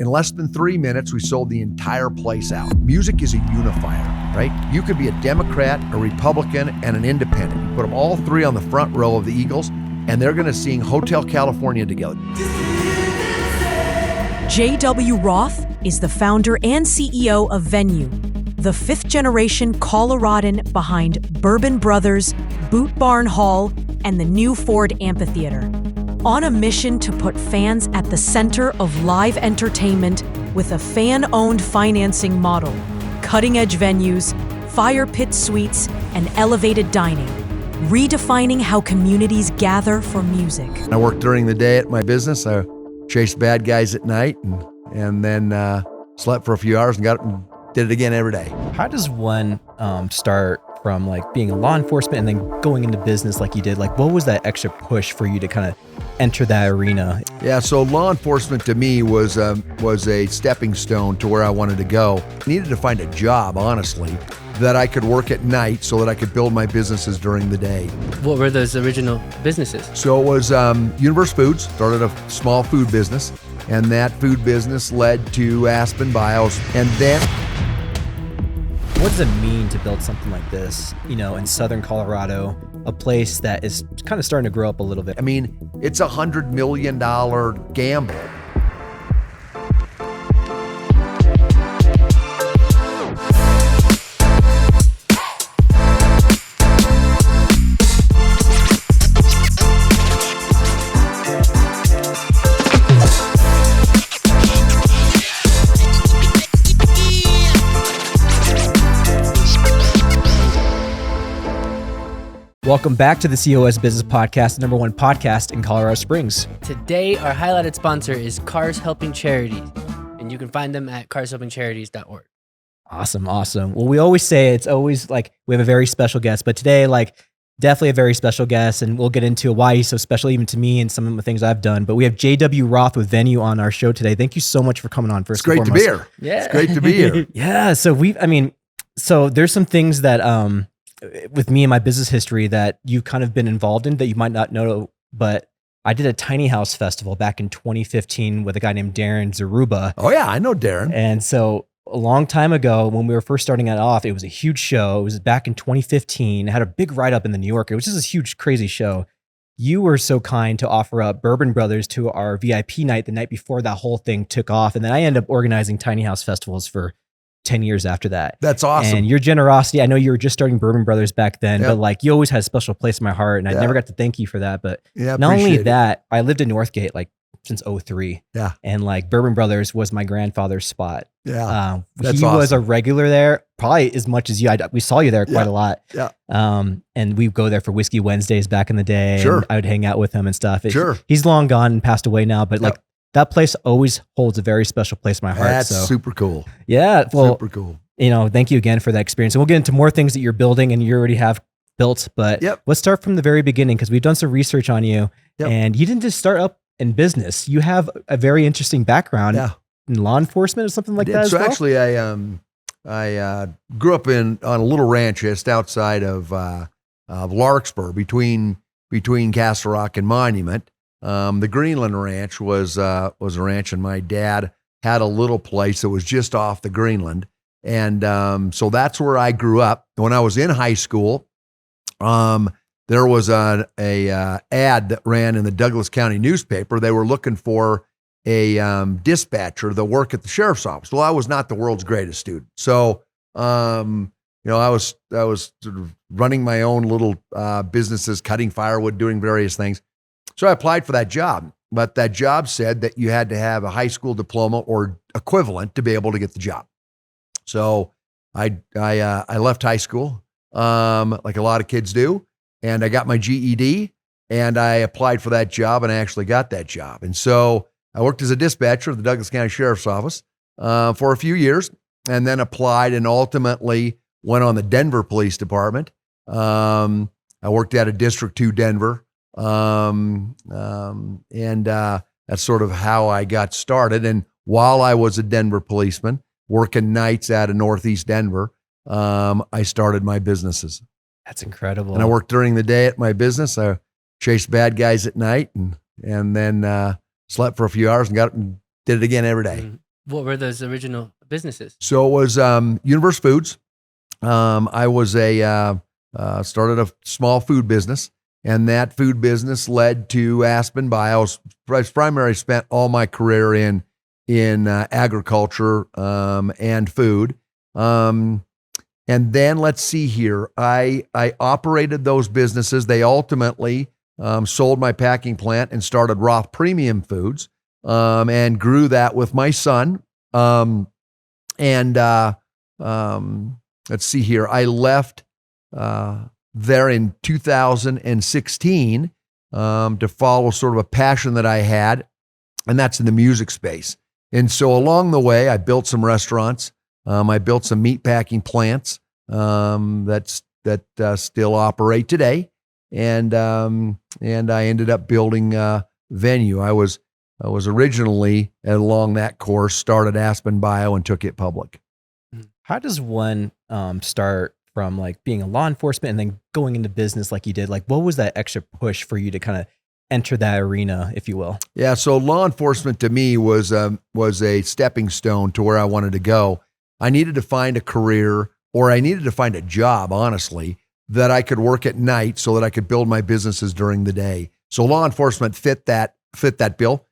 in less than 3 minutes, we sold the entire place out. Music is a unifier, right? You could be a Democrat, a Republican, and an independent. You put them all three on the front row of the Eagles, and they're going to sing Hotel California together. J.W. Roth is the founder and CEO of VENU, the fifth-generation Coloradan behind Bourbon Brothers, Boot Barn Hall, and the new Ford Amphitheater. On a mission to put fans at the center of live entertainment with a fan-owned financing model, cutting-edge venues, fire pit suites, and elevated dining, redefining how communities gather for music. I worked during the day at my business. I chased bad guys at night and then slept for a few hours and got up and did it again every day. How does one start from like being in law enforcement and then going into business like you did? Like, what was that extra push for you to kind of enter that arena? Yeah, so law enforcement to me was a stepping stone to where I wanted to go. I needed to find a job, honestly, that I could work at night so that I could build my businesses during the day. What were those original businesses? So it was Universe Foods, started a small food business, and that food business led to Aspen Bios, and then... What does it mean to build something like this, you know, in Southern Colorado, a place that is kind of starting to grow up a little bit? I mean, it's a $100 million gamble. Welcome back to the COS Business Podcast, the #1 podcast in Colorado Springs. Today, our highlighted sponsor is Cars Helping Charities, and you can find them at carshelpingcharities.org. Awesome. Well, we always say it's always like we have a very special guest, but today, like, definitely a very special guest, and we'll get into why he's so special even to me and some of the things I've done. But we have J.W. Roth with VENU on our show today. Thank you so much for coming on. First, it's great to be here. Yeah, it's great to be here. Yeah. So there's some things that with me and my business history that you've kind of been involved in that you might not know, but I did a tiny house festival back in 2015 with a guy named Darren Zaruba. Oh yeah, I know Darren. And so a long time ago when we were first starting it off, it was a huge show. It was back in 2015. It had a big write-up in the New Yorker. It was just this huge, crazy show. You were so kind to offer up Bourbon Brothers to our VIP night the night before that whole thing took off. And then I ended up organizing tiny house festivals for 10 years after that. That's awesome. And your generosity, I know you were just starting Bourbon Brothers back then, but like you always had a special place in my heart, and I never got to thank you for that. But not only that, I lived in Northgate like since 2003. Yeah. And like Bourbon Brothers was my grandfather's spot. Yeah. He was a regular there, probably as much as you. We saw you there quite a lot. Yeah. And we'd go there for Whiskey Wednesdays back in the day. Sure. And I would hang out with him and stuff. Sure. He's long gone and passed away now, but like that place always holds a very special place in my heart. That's super cool. Yeah. Well, super cool. You know, thank you again for that experience. And we'll get into more things that you're building and you already have built, but let's start from the very beginning because we've done some research on you and you didn't just start up in business. You have a very interesting background in law enforcement or something like that. So as well? actually I grew up on a little ranch just outside of Larkspur between Castle Rock and Monument. The Greenland Ranch was a ranch, and my dad had a little place that was just off the Greenland. And so that's where I grew up. When I was in high school, there was an ad that ran in the Douglas County newspaper. They were looking for a dispatcher that worked at the sheriff's office. Well, I was not the world's greatest student. So, I was sort of running my own little businesses, cutting firewood, doing various things. So I applied for that job, but that job said that you had to have a high school diploma or equivalent to be able to get the job. So I left high school, like a lot of kids do, and I got my GED, and I applied for that job, and I actually got that job. And so I worked as a dispatcher at the Douglas County Sheriff's Office for a few years, and then applied and ultimately went on the Denver Police Department. I worked out of District 2 Denver, and that's sort of how I got started. And while I was a Denver policeman, working nights out of Northeast Denver, I started my businesses. That's incredible. And I worked during the day at my business. I chased bad guys at night and then slept for a few hours and got up and did it again every day. What were those original businesses? So it was Universe Foods. I was started a small food business, and that food business led to Aspen Bio. I primarily spent all my career in agriculture and food. And then let's see here. I operated those businesses. They ultimately sold my packing plant and started Roth Premium Foods, and grew that with my son. Let's see here. I left there in 2016 to follow sort of a passion that I had, and that's in the music space. And so along the way, I built some restaurants. I built some meat packing plants that still operate today, and I ended up building VENU. I was originally along that course, started Aspen Bio and took it public. How does one start from like being a law enforcement and then going into business like you did? Like, what was that extra push for you to kind of enter that arena, if you will? Yeah, so law enforcement to me was a stepping stone to where I wanted to go. I needed to find a career, or I needed to find a job, honestly, that I could work at night so that I could build my businesses during the day. So law enforcement fit that bill.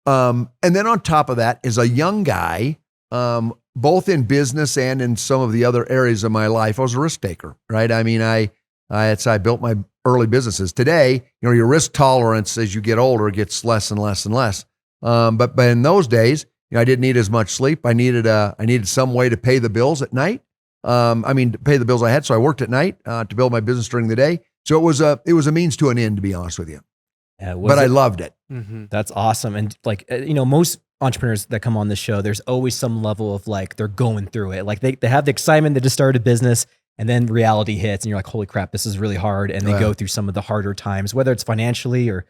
And then on top of that, as a young guy, both in business and in some of the other areas of my life, I was a risk taker, right? I mean, I built my early businesses. Today, your risk tolerance as you get older gets less and less and less. But in those days, I didn't need as much sleep. I needed some way to pay the bills at night. To pay the bills I had. So I worked at night to build my business during the day. So it was a means to an end, to be honest with you. Yeah, but I loved it. Mm-hmm. That's awesome. And like, most entrepreneurs that come on the show, there's always some level of like, they're going through it. Like they have the excitement, they just started a business, and then reality hits and you're like, holy crap, this is really hard. And they go through some of the harder times, whether it's financially or,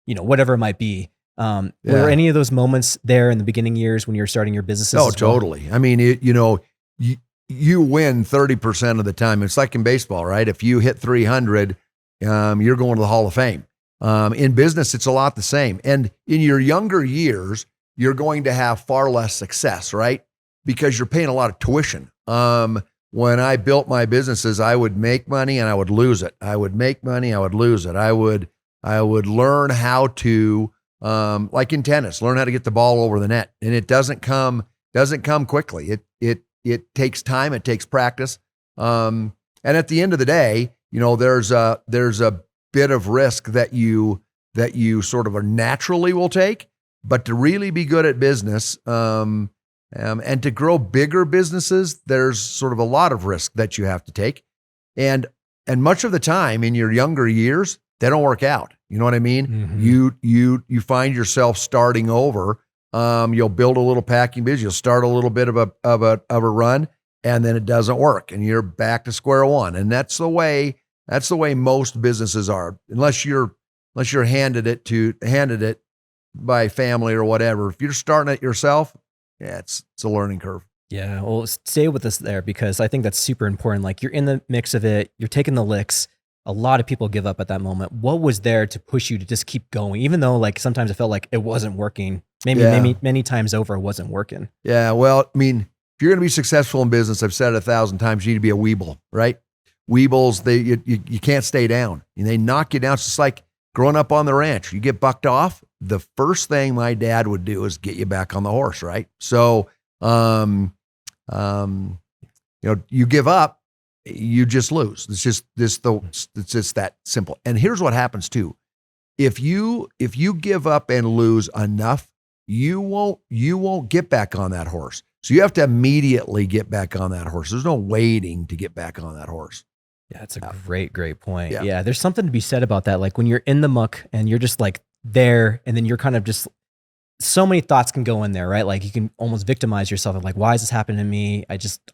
whatever it might be. Were there any of those moments there in the beginning years when you're starting your businesses? Oh, totally. I mean, you win 30% of the time. It's like in baseball, right? If you hit 300, you're going to the Hall of Fame. In business, it's a lot the same. And in your younger years, you're going to have far less success, right? Because you're paying a lot of tuition. When I built my businesses, I would make money and I would lose it. I would make money, I would lose it. I would learn how to, like in tennis, learn how to get the ball over the net. And it doesn't come quickly. It takes time. It takes practice. And at the end of the day, there's a bit of risk that you sort of naturally will take, but to really be good at business, and to grow bigger businesses, there's sort of a lot of risk that you have to take. And much of the time in your younger years, they don't work out. You know what I mean? Mm-hmm. You find yourself starting over. You'll build a little packing business. You'll start a little bit of a run, and then it doesn't work, and you're back to square one. And that's the way most businesses are, unless you're handed it by family or whatever. If you're starting it yourself, it's a learning curve. Yeah, well, stay with us there, because I think that's super important. Like, you're in the mix of it, you're taking the licks. A lot of people give up at that moment. What was there to push you to just keep going, even though like sometimes it felt like it wasn't working? Maybe many times over, it wasn't working. Yeah, well, I mean, if you're going to be successful in business, I've said it 1,000 times, you need to be a weeble, right? Weebles, you can't stay down. They knock you down. It's just like growing up on the ranch. You get bucked off, the first thing my dad would do is get you back on the horse, right? So, you give up, you just lose. It's just that simple. And here's what happens too. If you give up and lose enough, you won't get back on that horse. So you have to immediately get back on that horse. There's no waiting to get back on that horse. Yeah, that's a great point. Yeah. Yeah, there's something to be said about that. Like when you're in the muck and you're just like there, and then you're kind of just, so many thoughts can go in there, right? Like you can almost victimize yourself of like, why is this happening to me?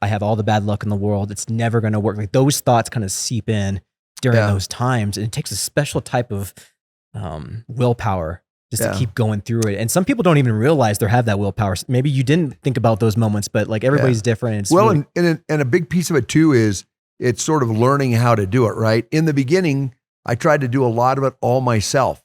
I have all the bad luck in the world. It's never going to work. Like those thoughts kind of seep in during those times. And it takes a special type of willpower just to keep going through it. And some people don't even realize they have that willpower. Maybe you didn't think about those moments, but like everybody's different. It's really, and a big piece of it too is it's sort of learning how to do it, right? In the beginning, I tried to do a lot of it all myself.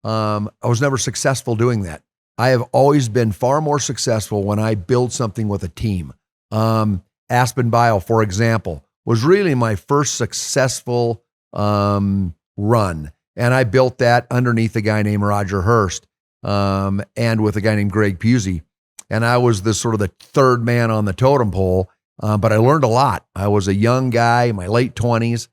I was never successful doing that. I have always been far more successful when I build something with a team. Aspen Bio, for example, was really my first successful run. And I built that underneath a guy named Roger Hurst and with a guy named Greg Pusey. And I was the sort of the third man on the totem pole, but I learned a lot. I was a young guy in my late 20s,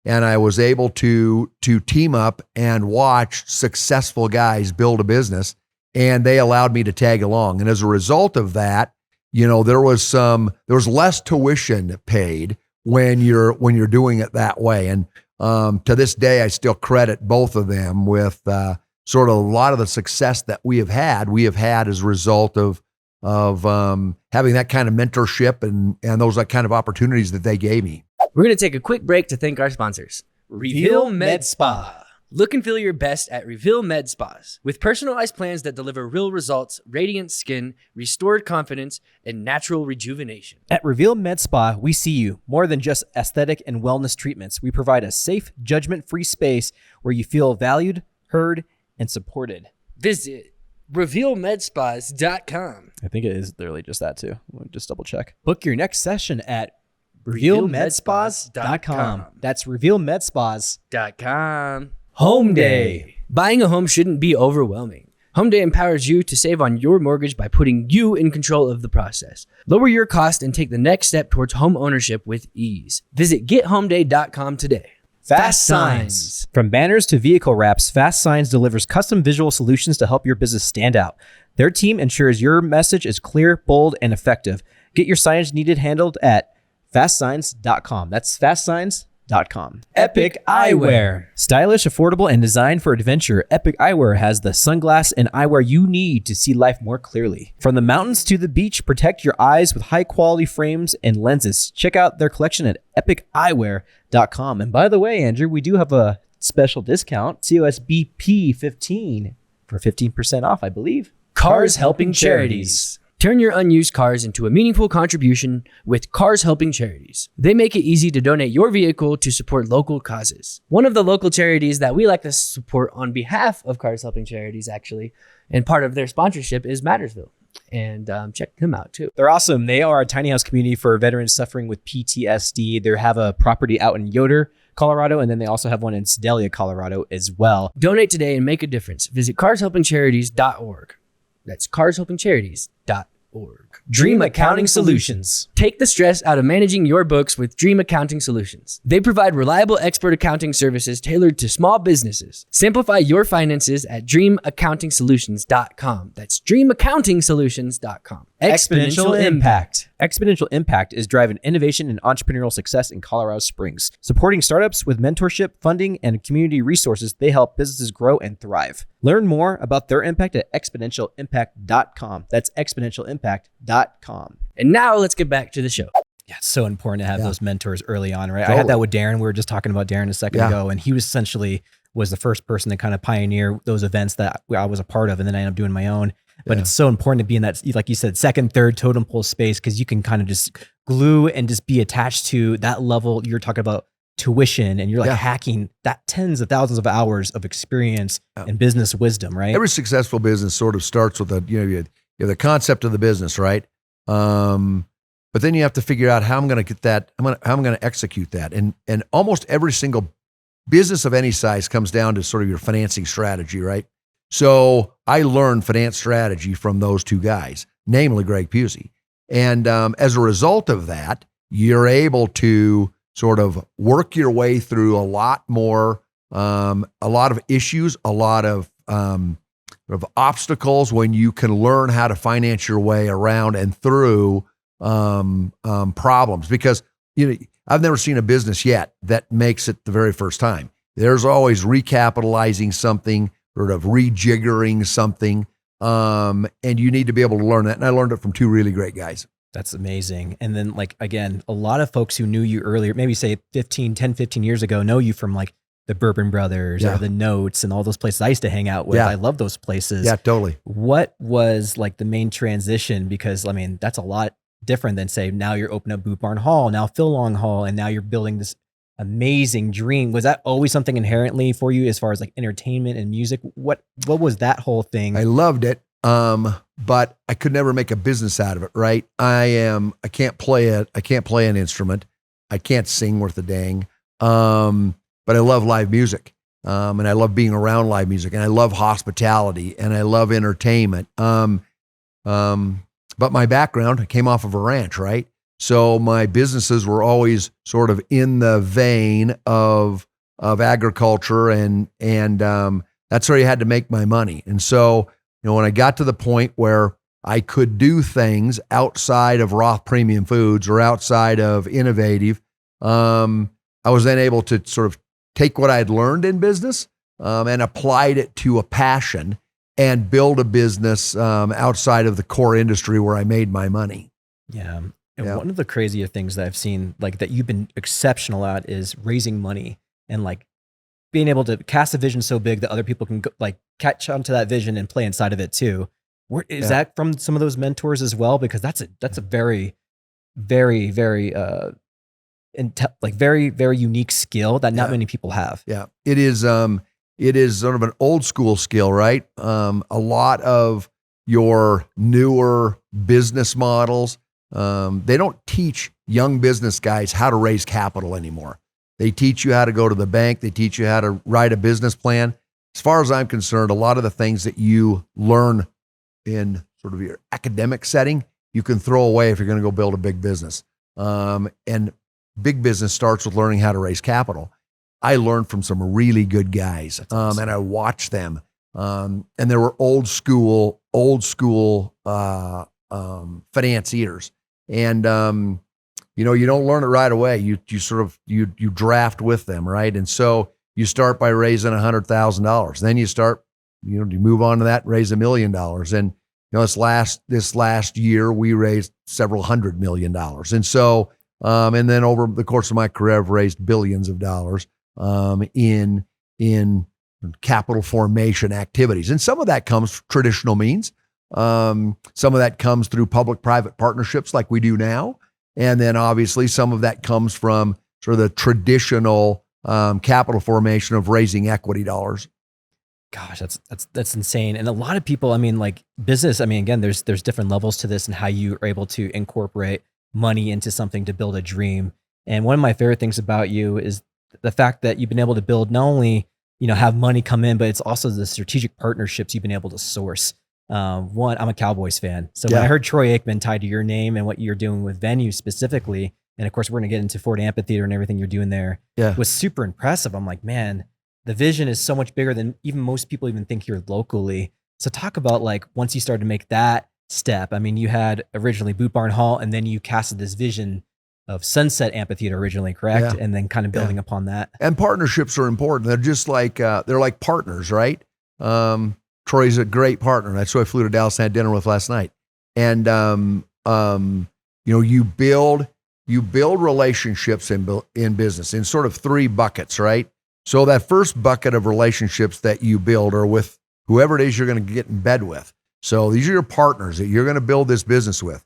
and I was able to team up and watch successful guys build a business, and they allowed me to tag along. And as a result of that, there was less tuition paid when you're doing it that way. And to this day, I still credit both of them with sort of a lot of the success that we have had as a result of having that kind of mentorship and those kind of opportunities that they gave me. We're going to take a quick break to thank our sponsors. Reveal Med Spa. Look and feel your best at Reveal Med Spas. With personalized plans that deliver real results, radiant skin, restored confidence, and natural rejuvenation. At Reveal Med Spa, we see you. More than just aesthetic and wellness treatments, we provide a safe, judgment-free space where you feel valued, heard, and supported. Visit revealmedspas.com. I think it is literally just that too. We'll just double check. Book your next session at revealmedspas.com. That's revealmedspas.com. Home Day. Buying a home shouldn't be overwhelming. Home Day empowers you to save on your mortgage by putting you in control of the process. Lower your cost and take the next step towards home ownership with ease. Visit gethomeday.com today. Fast Signs. From banners to vehicle wraps, Fast Signs delivers custom visual solutions to help your business stand out. Their team ensures your message is clear, bold, and effective. Get your signage needed handled at fastsigns.com. That's fastsigns.com. Epic Eyewear. Stylish, affordable, and designed for adventure, Epic Eyewear has the sunglass and eyewear you need to see life more clearly. From the mountains to the beach, protect your eyes with high-quality frames and lenses. Check out their collection at epiceyewear.com. And by the way, Andrew, we do have a special discount, COS BP15 for 15% off, I believe. Cars Helping Charities. Turn your unused cars into a meaningful contribution with Cars Helping Charities. They make it easy to donate your vehicle to support local causes. One of the local charities that we like to support on behalf of Cars Helping Charities, actually, and part of their sponsorship is Mattersville. And check them out too. They're awesome. They are a tiny house community for veterans suffering with PTSD. They have a property out in Yoder, Colorado, and then they also have one in Sedalia, Colorado as well. Donate today and make a difference. Visit carshelpingcharities.org. That's carshelpingcharities.org. Dream Accounting Solutions. Take the stress out of managing your books with Dream Accounting Solutions. They provide reliable expert accounting services tailored to small businesses. Simplify your finances at dreamaccountingsolutions.com. That's dreamaccountingsolutions.com. Exponential Impact. Exponential Impact is driving innovation and entrepreneurial success in Colorado Springs. Supporting startups with mentorship, funding, and community resources, they help businesses grow and thrive. Learn more about their impact at exponentialimpact.com. That's exponentialimpact.com. And now let's get back to the show. Yeah, it's so important to have those mentors early on, right? Totally. I had that with Darren. We were just talking about Darren a second ago, and he was essentially the first person to kind of pioneer those events that I was a part of, and then I ended up doing my own. But it's so important to be in that, like you said, second, third totem pole space, because you can kind of just glue and just be attached to that level. You're talking about tuition, and you're like hacking that tens of thousands of hours of experience and business wisdom, right? Every successful business sort of starts with you have the concept of the business, right? But then you have to figure out how I'm going to get that. How I'm going to execute that, and almost every single business of any size comes down to sort of your financing strategy, right? So I learned finance strategy from those two guys, namely Greg Pusey. And as a result of that, you're able to sort of work your way through a lot of issues, a lot of obstacles when you can learn how to finance your way around and through problems. Because I've never seen a business yet that makes it the very first time. There's always recapitalizing something, sort of rejiggering something, and you need to be able to learn that. And I learned it from two really great guys. That's amazing. And then again, a lot of folks who knew you earlier, maybe say 10, 15 years ago, know you from the Bourbon Brothers or the Notes and all those places I used to hang out with. I love those places. Yeah, totally. What was the main transition? Because that's a lot different than say, now you're opening up Boot Barn Hall, now Phil Long Hall, and now you're building this amazing dream. Was that always something inherently for you as far as like entertainment and music? What was that whole thing? I loved it. But I could never make a business out of it, right? I can't play an instrument. I can't sing worth a dang. But I love live music. And I love being around live music, and I love hospitality, and I love entertainment. But my background, I came off of a ranch, right? So my businesses were always sort of in the vein of agriculture, and that's where you had to make my money. And so, when I got to the point where I could do things outside of Roth Premium Foods or outside of Innovative, I was then able to sort of take what I had learned in business and applied it to a passion and build a business outside of the core industry where I made my money. Yeah. And one of the crazier things that I've seen, like that you've been exceptional at, is raising money and like being able to cast a vision so big that other people can go, like catch onto that vision and play inside of it too. Is that from some of those mentors as well? Because that's a very, very, very, very, very unique skill that not many people have. Yeah. It is sort of an old school skill, right? A lot of your newer business models, they don't teach young business guys how to raise capital anymore. They teach you how to go to the bank. They teach you how to write a business plan. As far as I'm concerned, a lot of the things that you learn in sort of your academic setting, you can throw away if you're going to go build a big business. And big business starts with learning how to raise capital. I learned from some really good guys, awesome. And I watched them. And there were old school financiers. And you don't learn it right away. You draft with them, right? And so you start by raising $100,000. Then you start, you move on to that, raise $1 million. And this last year we raised several $100 million. And so, and then over the course of my career, I've raised billions of dollars in capital formation activities. And some of that comes from traditional means. Some of that comes through public-private partnerships like we do now. And then obviously some of that comes from sort of the traditional capital formation of raising equity dollars. Gosh, that's insane. And a lot of people, like business, again, there's different levels to this and how you are able to incorporate money into something to build a dream. And one of my favorite things about you is the fact that you've been able to build not only, have money come in, but it's also the strategic partnerships you've been able to source. One, I'm a Cowboys fan. So when I heard Troy Aikman tied to your name and what you're doing with VENU specifically, and of course we're going to get into Ford Amphitheater and everything you're doing there, was super impressive. I'm like, man, the vision is so much bigger than even most people even think here locally. So talk about like, once you started to make that step, you had originally Boot Barn Hall, and then you casted this vision of Sunset Amphitheater originally, correct? Yeah. And then kind of building upon that. And partnerships are important. They're just like, they're like partners, right? Troy's a great partner. That's who I flew to Dallas and had dinner with last night. And, you build relationships in business in sort of three buckets, right? So that first bucket of relationships that you build are with whoever it is you're going to get in bed with. So these are your partners that you're going to build this business with.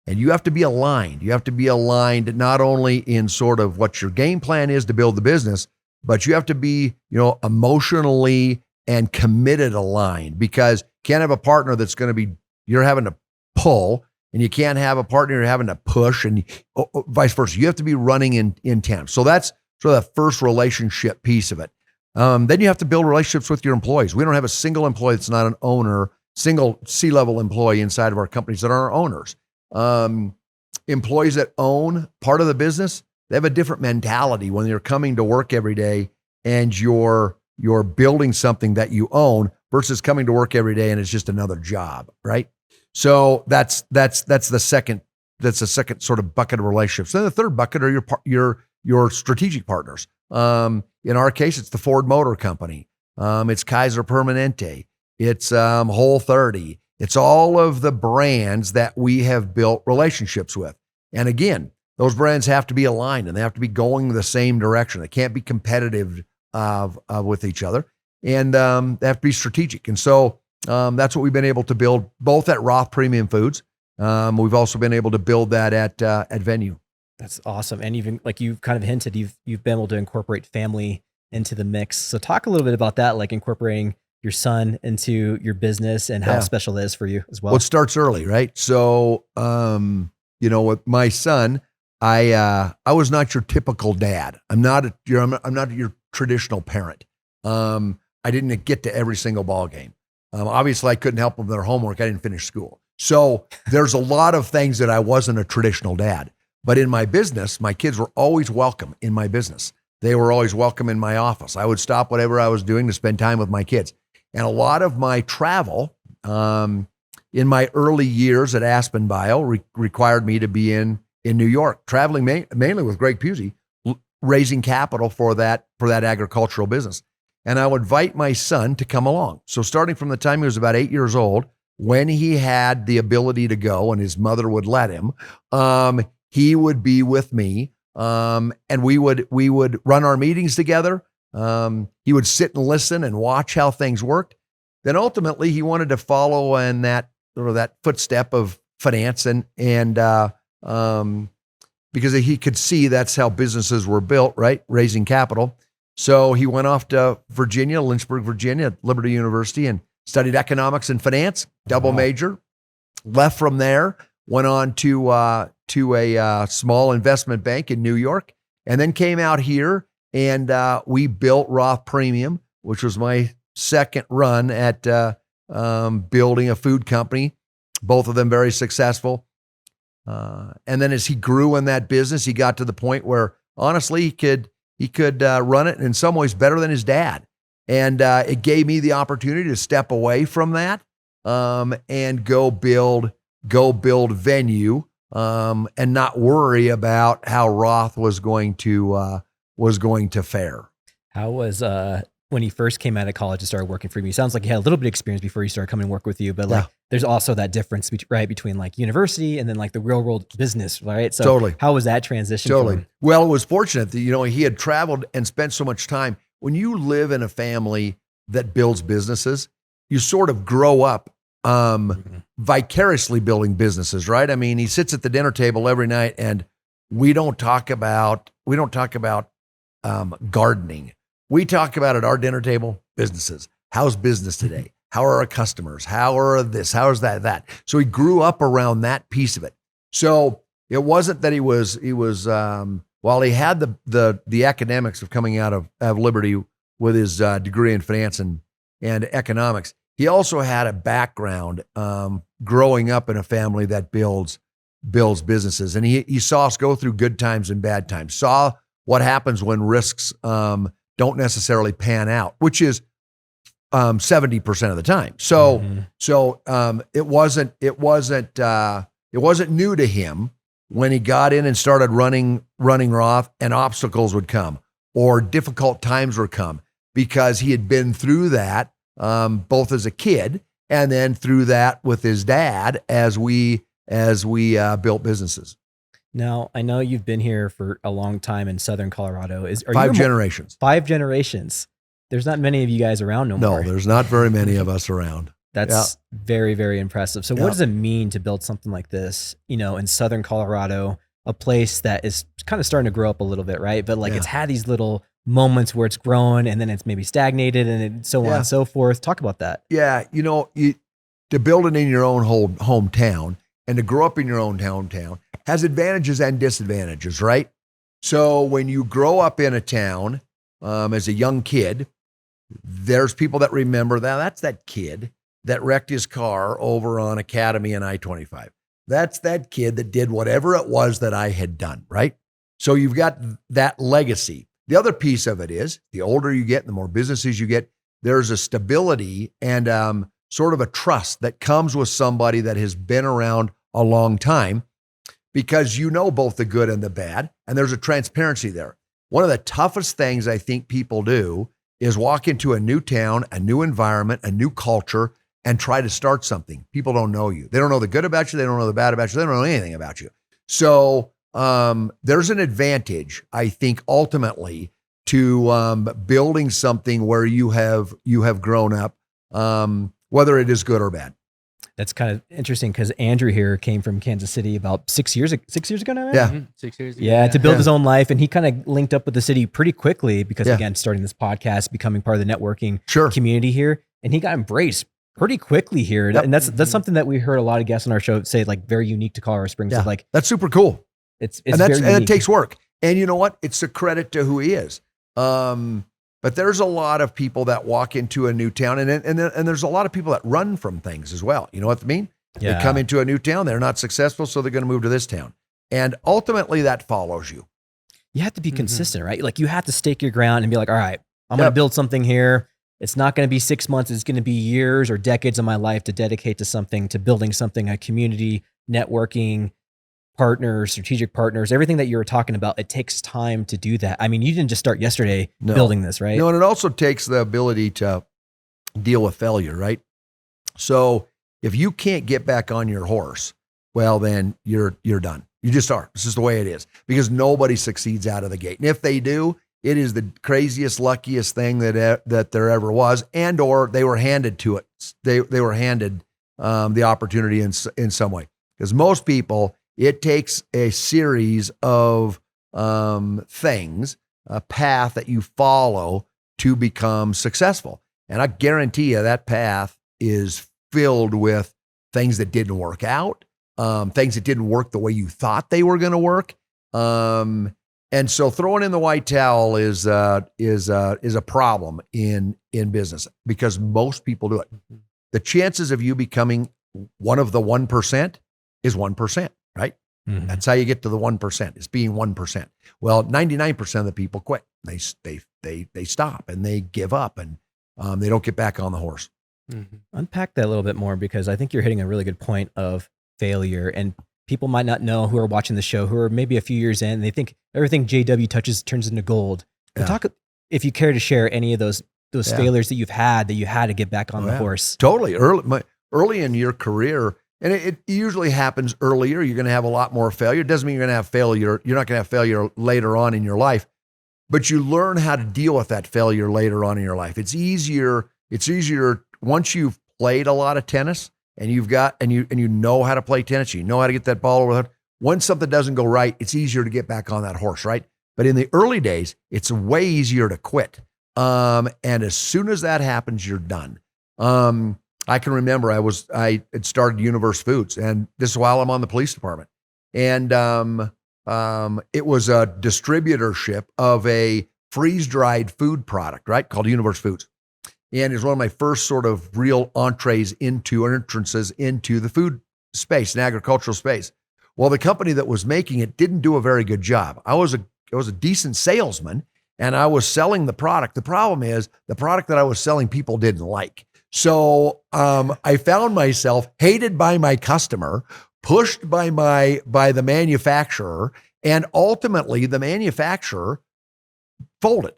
And you have to be aligned. You have to be aligned not only in sort of what your game plan is to build the business, but you have to be, emotionally and committed aligned, because you can't have a partner that's going to be, you're having to pull, and you can't have a partner you're having to push, and vice versa. You have to be running in tandem. So that's sort of the first relationship piece of it. Then you have to build relationships with your employees. We don't have a single employee that's not an owner, single C-level employee inside of our companies that are owners. Employees that own part of the business, they have a different mentality when you're coming to work every day and you're building something that you own versus coming to work every day and it's just another job, right? So that's the second sort of bucket of relationships. Then the third bucket are your strategic partners. In our case, it's the Ford Motor Company. It's Kaiser Permanente. It's Whole30. It's all of the brands that we have built relationships with. And again, those brands have to be aligned and they have to be going the same direction. They can't be competitive with each other, and they have to be strategic. And so that's what we've been able to build both at Roth Premium Foods. We've also been able to build that at VENU. That's awesome. And even like you've kind of hinted, you've been able to incorporate family into the mix. So talk a little bit about that, like incorporating your son into your business and how special it is for you as well. Well, it starts early, right? So, with my son, I was not your typical dad. I'm not your traditional parent. I didn't get to every single ball game. Obviously, I couldn't help them with their homework. I didn't finish school. So there's a lot of things that I wasn't a traditional dad. But in my business, my kids were always welcome in my business. They were always welcome in my office. I would stop whatever I was doing to spend time with my kids. And a lot of my travel in my early years at Aspen Bio required me to be in New York, traveling mainly with Greg Pusey, raising capital for that agricultural business. And I would invite my son to come along. So starting from the time he was about 8 years old, when he had the ability to go and his mother would let him, he would be with me, and we would run our meetings together. He would sit and listen and watch how things worked. Then ultimately, he wanted to follow in that footstep of finance and because he could see that's how businesses were built, right? Raising capital. So he went off to Virginia, Lynchburg, Virginia, at Liberty University, and studied economics and finance, double major. Left from there, went on to a small investment bank in New York, and then came out here and we built Roth Premium, which was my second run at building a food company. Both of them very successful. And then as he grew in that business, he got to the point where honestly he could run it in some ways better than his dad. And it gave me the opportunity to step away from that and go build VENU and not worry about how Roth was going to fare. How was when he first came out of college and started working for you? It sounds like he had a little bit of experience before he started coming to work with you, but like there's also that difference between like university and then like the real world business, right? So totally. How was that transition? Totally. Well, it was fortunate that, he had traveled and spent so much time. When you live in a family that builds businesses, you sort of grow up vicariously building businesses, right? I mean, he sits at the dinner table every night and we don't talk about gardening. We talk about at our dinner table, businesses. How's business today? How are our customers? How are this? How is that? So he grew up around that piece of it. So it wasn't that he was while he had the academics of coming out of Liberty with his degree in finance and economics, he also had a background growing up in a family that builds businesses. And he saw us go through good times and bad times, saw what happens when risks don't necessarily pan out, which is 70% of the time. So it wasn't new to him when he got in and started running Roth, and obstacles would come or difficult times would come because he had been through that both as a kid and then through that with his dad as we built businesses. Now, I know you've been here for a long time in Southern Colorado. Are 5 generations. 5 generations. There's not many of you guys around no more. No, there's not very many of us around. That's very, very impressive. So what does it mean to build something like this, in Southern Colorado, a place that is kind of starting to grow up a little bit, right? But like it's had these little moments where it's grown and then it's maybe stagnated and so on and so forth. Talk about that. Yeah. To build it in your own hometown and to grow up in your own hometown has advantages and disadvantages, right? So when you grow up in a town as a young kid, there's people that remember that's that kid that wrecked his car over on Academy and I-25. That's that kid that did whatever it was that I had done, right? So you've got that legacy. The other piece of it is the older you get, the more businesses you get, there's a stability and sort of a trust that comes with somebody that has been around a long time because both the good and the bad, and there's a transparency there. One of the toughest things I think people do is walk into a new town, a new environment, a new culture, and try to start something. People don't know you. They don't know the good about you. They don't know the bad about you. They don't know anything about you. So there's an advantage, I think, ultimately to building something where you have grown up, whether it is good or bad. That's kind of interesting because Andrew here came from Kansas City about 6 years ago now, right? Yeah. 6 years ago. Yeah, to build his own life. And he kind of linked up with the city pretty quickly because, again, starting this podcast, becoming part of the networking community here. And he got embraced pretty quickly here. Yep. And that's something that we heard a lot of guests on our show say, like, very unique to Colorado Springs. Yeah. So, like, that's super cool. It's and very unique. it takes work. And you know what? It's a credit to who he is. But there's a lot of people that walk into a new town, and there's a lot of people that run from things as well. You know what I mean? Yeah. They come into a new town, they're not successful, so they're going to move to this town. And ultimately that follows you. You have to be consistent, right? Like, you have to stake your ground and be like, all right, I'm going to build something here. It's not going to be 6 months. It's going to be years or decades of my life to dedicate to something, to building something, a community, networking, partners, strategic partners, everything that you were talking about. It takes time to do that. I mean, you didn't just start yesterday building this, right? No, and it also takes the ability to deal with failure, right? So if you can't get back on your horse, well, then you're done. You just are. It's just the way it is, because nobody succeeds out of the gate. And if they do, it is the craziest, luckiest thing that there ever was, or they were handed to it. They were handed the opportunity in some way. Because most people, it takes a series of things, a path that you follow to become successful. And I guarantee you that path is filled with things that didn't work out, things that didn't work the way you thought they were going to work. And so throwing in the white towel is a problem in business, because most people do it. The chances of you becoming one of the 1% is 1%, right? Mm-hmm. That's how you get to the 1%, is being 1%. Well, 99% of the people quit. They stop and they give up, and they don't get back on the horse. Mm-hmm. Unpack that a little bit more, because I think you're hitting a really good point of failure, and people might not know, who are watching the show, who are maybe a few years in, and they think everything JW touches turns into gold. Yeah. Talk, if you care to share any of those failures that you've had, that you had to get back on the horse. Totally. Early in your career, and it usually happens earlier, you're going to have a lot more failure. It doesn't mean you're going to have failure. You're not going to have failure later on in your life, but you learn how to deal with that failure later on in your life. It's easier once you've played a lot of tennis, and you know how to play tennis, you know how to get that ball over the head. Once something doesn't go right, it's easier to get back on that horse, right? But in the early days, it's way easier to quit. And as soon as that happens, you're done. I can remember I had started Universe Foods, and this is while I'm on the police department. And it was a distributorship of a freeze-dried food product, right, called Universe Foods. And it was one of my first sort of real entrances into the food space and agricultural space. Well, the company that was making it didn't do a very good job. I was a decent salesman, and I was selling the product. The problem is, the product that I was selling, people didn't like. So I found myself hated by my customer, pushed by the manufacturer, and ultimately the manufacturer folded.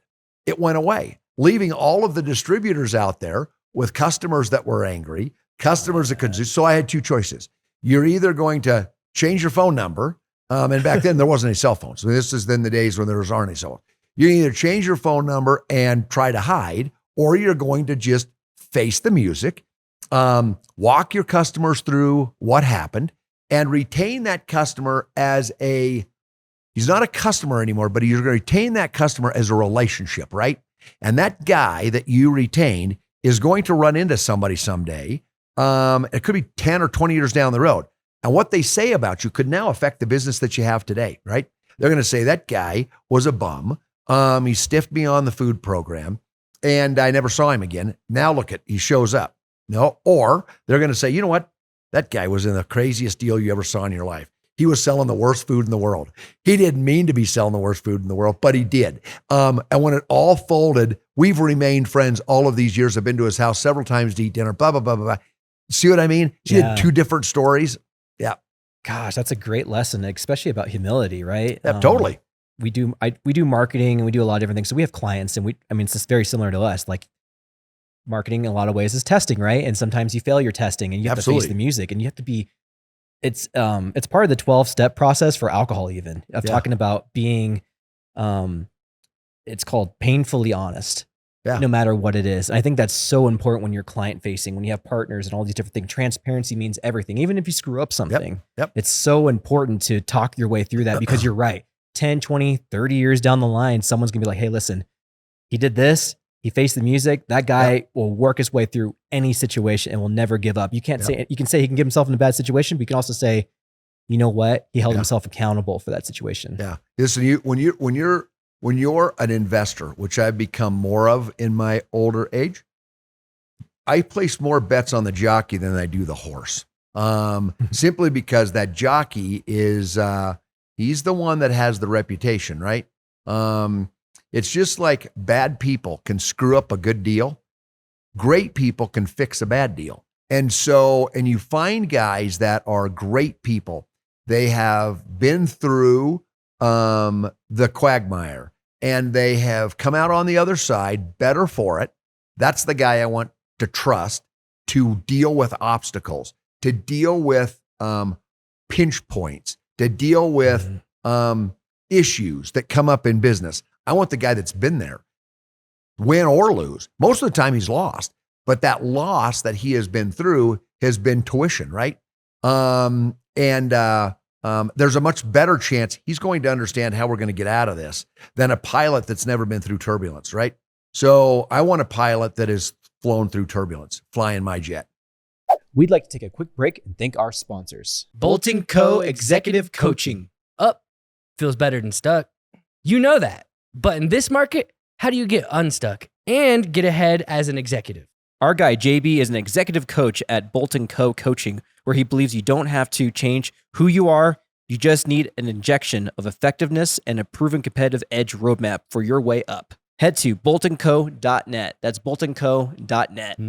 It went away, leaving all of the distributors out there with customers that were angry, customers that couldn't. So I had two choices. You're either going to change your phone number, and back then there wasn't any cell phones. So this is then the days when there aren't any cell phones. You either change your phone number and try to hide, or you're going to just face the music, walk your customers through what happened, and retain that customer as he's not a customer anymore, but you're going to retain that customer as a relationship, right? And that guy that you retained is going to run into somebody someday. It could be 10 or 20 years down the road. And what they say about you could now affect the business that you have today, right? They're going to say, that guy was a bum. He stiffed me on the food program, and I never saw him again. Now look he shows up. No, or they're going to say, you know what? That guy was in the craziest deal you ever saw in your life. He was selling the worst food in the world. He didn't mean to be selling the worst food in the world, but he did. And when it all folded, we've remained friends all of these years. I've been to his house several times to eat dinner, blah, blah, blah, blah, blah. See what I mean? She had two different stories. Yeah. Gosh, that's a great lesson, especially about humility, right? Yeah, totally. We do marketing, and we do a lot of different things. So we have clients, and it's just very similar to us. Like, marketing in a lot of ways is testing, right? And sometimes you fail your testing, and you have to face the music, and you have to be, it's part of the 12-step process for alcohol, even, of talking about being, it's called painfully honest. Yeah. no matter what it is. And I think that's so important when you're client facing, when you have partners and all these different things. Transparency means everything. Even if you screw up something, Yep. it's so important to talk your way through that, because you're right. 10, 20, 30 years down the line, someone's gonna be like, hey, listen, he did this. He faced the music. That guy will work his way through any situation and will never give up. You can't say, you can say he can get himself in a bad situation, but you can also say, you know what? He held himself accountable for that situation. Yeah. Listen, when you're an investor, which I've become more of in my older age, I place more bets on the jockey than I do the horse. Simply because that jockey is, he's the one that has the reputation, right? It's just like bad people can screw up a good deal. Great people can fix a bad deal. And you find guys that are great people. They have been through the quagmire and they have come out on the other side better for it. That's the guy I want to trust to deal with obstacles, to deal with pinch points, to deal with issues that come up in business. I want the guy that's been there, win or lose. Most of the time he's lost, but that loss that he has been through has been tuition, right? There's a much better chance he's going to understand how we're going to get out of this than a pilot that's never been through turbulence, right? So I want a pilot that has flown through turbulence, flying my jet. We'd like to take a quick break and thank our sponsors. Bolton Co. Executive Coaching. Up feels better than stuck. You know that. But in this market, how do you get unstuck and get ahead as an executive? Our guy, JB, is an executive coach at Bolton Co. Coaching, where he believes you don't have to change who you are. You just need an injection of effectiveness and a proven competitive edge roadmap for your way up. Head to boltonco.net. That's boltonco.net.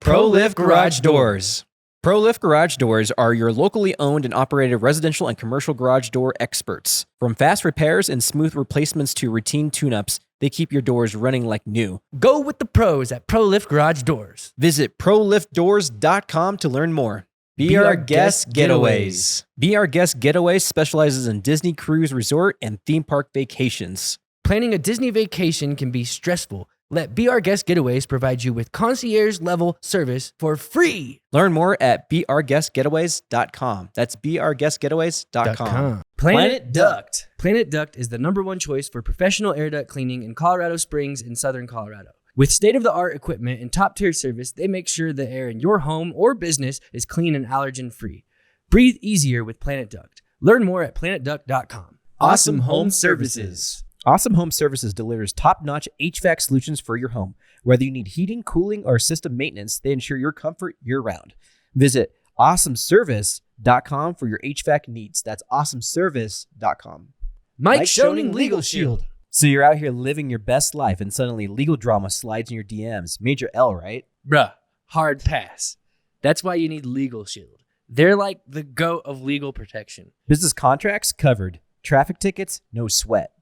ProLift Garage Doors. ProLift Garage Doors are your locally owned and operated residential and commercial garage door experts. From fast repairs and smooth replacements to routine tune-ups, they keep your doors running like new. Go with the pros at ProLift Garage Doors. Visit proliftdoors.com to learn more. Be Our Guest Getaways. Be Our Guest Getaways specializes in Disney cruise resort and theme park vacations. Planning a Disney vacation can be stressful. Let Be Our Guest Getaways provide you with concierge-level service for free. Learn more at beourguestgetaways.com. That's beourguestgetaways.com. Planet Duct. Planet Duct is the #1 choice for professional air duct cleaning in Colorado Springs and Southern Colorado. With state-of-the-art equipment and top-tier service, they make sure the air in your home or business is clean and allergen-free. Breathe easier with Planet Duct. Learn more at planetduct.com. Awesome Home Services. Awesome Home Services delivers top-notch HVAC solutions for your home. Whether you need heating, cooling, or system maintenance, they ensure your comfort year-round. Visit awesomeservice.com for your HVAC needs. That's awesomeservice.com. Mike Schoening Legal Shield. So you're out here living your best life and suddenly legal drama slides in your DMs. Major L, right? Bruh, hard pass. That's why you need Legal Shield. They're like the GOAT of legal protection. Business contracts covered. Traffic tickets, no sweat.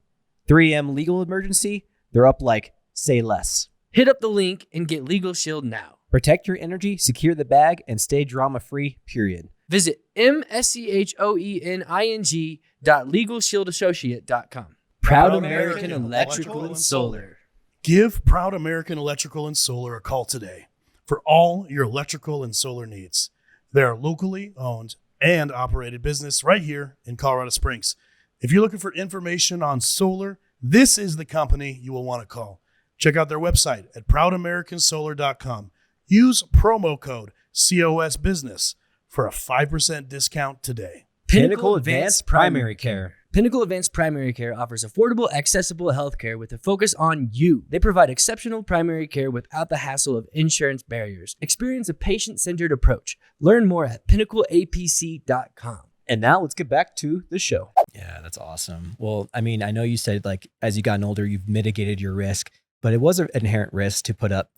3 a.m. legal emergency, they're up like, say less. Hit up the link and get Legal Shield now. Protect your energy, secure the bag, and stay drama-free, period. Visit mscheoeng.legalshieldassociate.com. Proud American Electrical and Solar. Give Proud American Electrical and Solar a call today for all your electrical and solar needs. They are locally owned and operated business right here in Colorado Springs. If you're looking for information on solar, this is the company you will want to call. Check out their website at proudamericansolar.com. Use promo code COS Business for a 5% discount today. Pinnacle Advanced Primary Care. Pinnacle Advanced Primary Care offers affordable, accessible healthcare with a focus on you. They provide exceptional primary care without the hassle of insurance barriers. Experience a patient-centered approach. Learn more at pinnacleapc.com. And now let's get back to the show. Yeah, that's awesome. Well, I mean, I know you said like as you gotten older, you've mitigated your risk, but it was an inherent risk to put up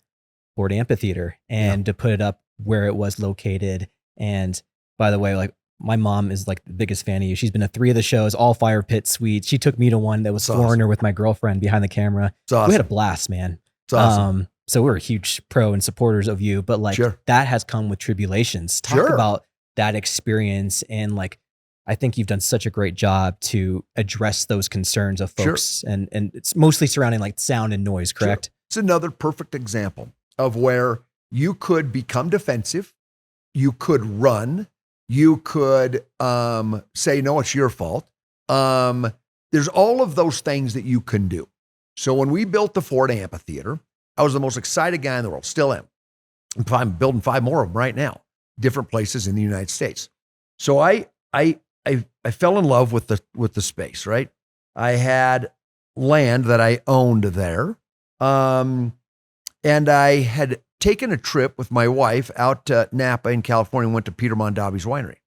Ford Amphitheater and to put it up where it was located. And by the way, like my mom is like the biggest fan of you. She's been to 3 of the shows, all fire pit suites. She took me to one that was Foreigner with my girlfriend behind the camera. Awesome. We had a blast, man. It's awesome. So we're huge pro and supporters of you, but like that has come with tribulations. Talk about that experience. And like, I think you've done such a great job to address those concerns of folks. And it's mostly surrounding like sound and noise, correct? It's another perfect example of where you could become defensive, you could run, you could say, no, it's your fault. There's all of those things that you can do. So when we built the Ford Amphitheater, I was the most excited guy in the world, still am. I'm building 5 more of them right now, different places in the United States. So I fell in love with the space, right? I had land that I owned there. And I had taken a trip with my wife out to Napa in California and went to Peter Mondavi's winery.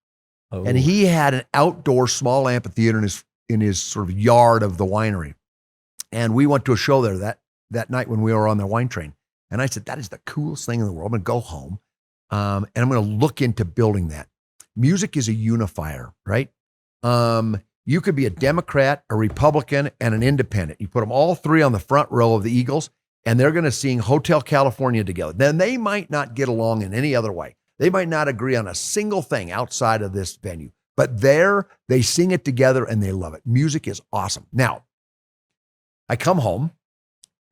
Oh. And he had an outdoor small amphitheater in his sort of yard of the winery. And we went to a show there that night when we were on the wine train. And I said, that is the coolest thing in the world. I'm going to go home and I'm going to look into building that. Music is a unifier, right? You could be a Democrat, a Republican, and an independent. You put them all 3 on the front row of the Eagles, and they're going to sing Hotel California together. Then they might not get along in any other way. They might not agree on a single thing outside of this venue, but there they sing it together and they love it. Music is awesome. Now, I come home.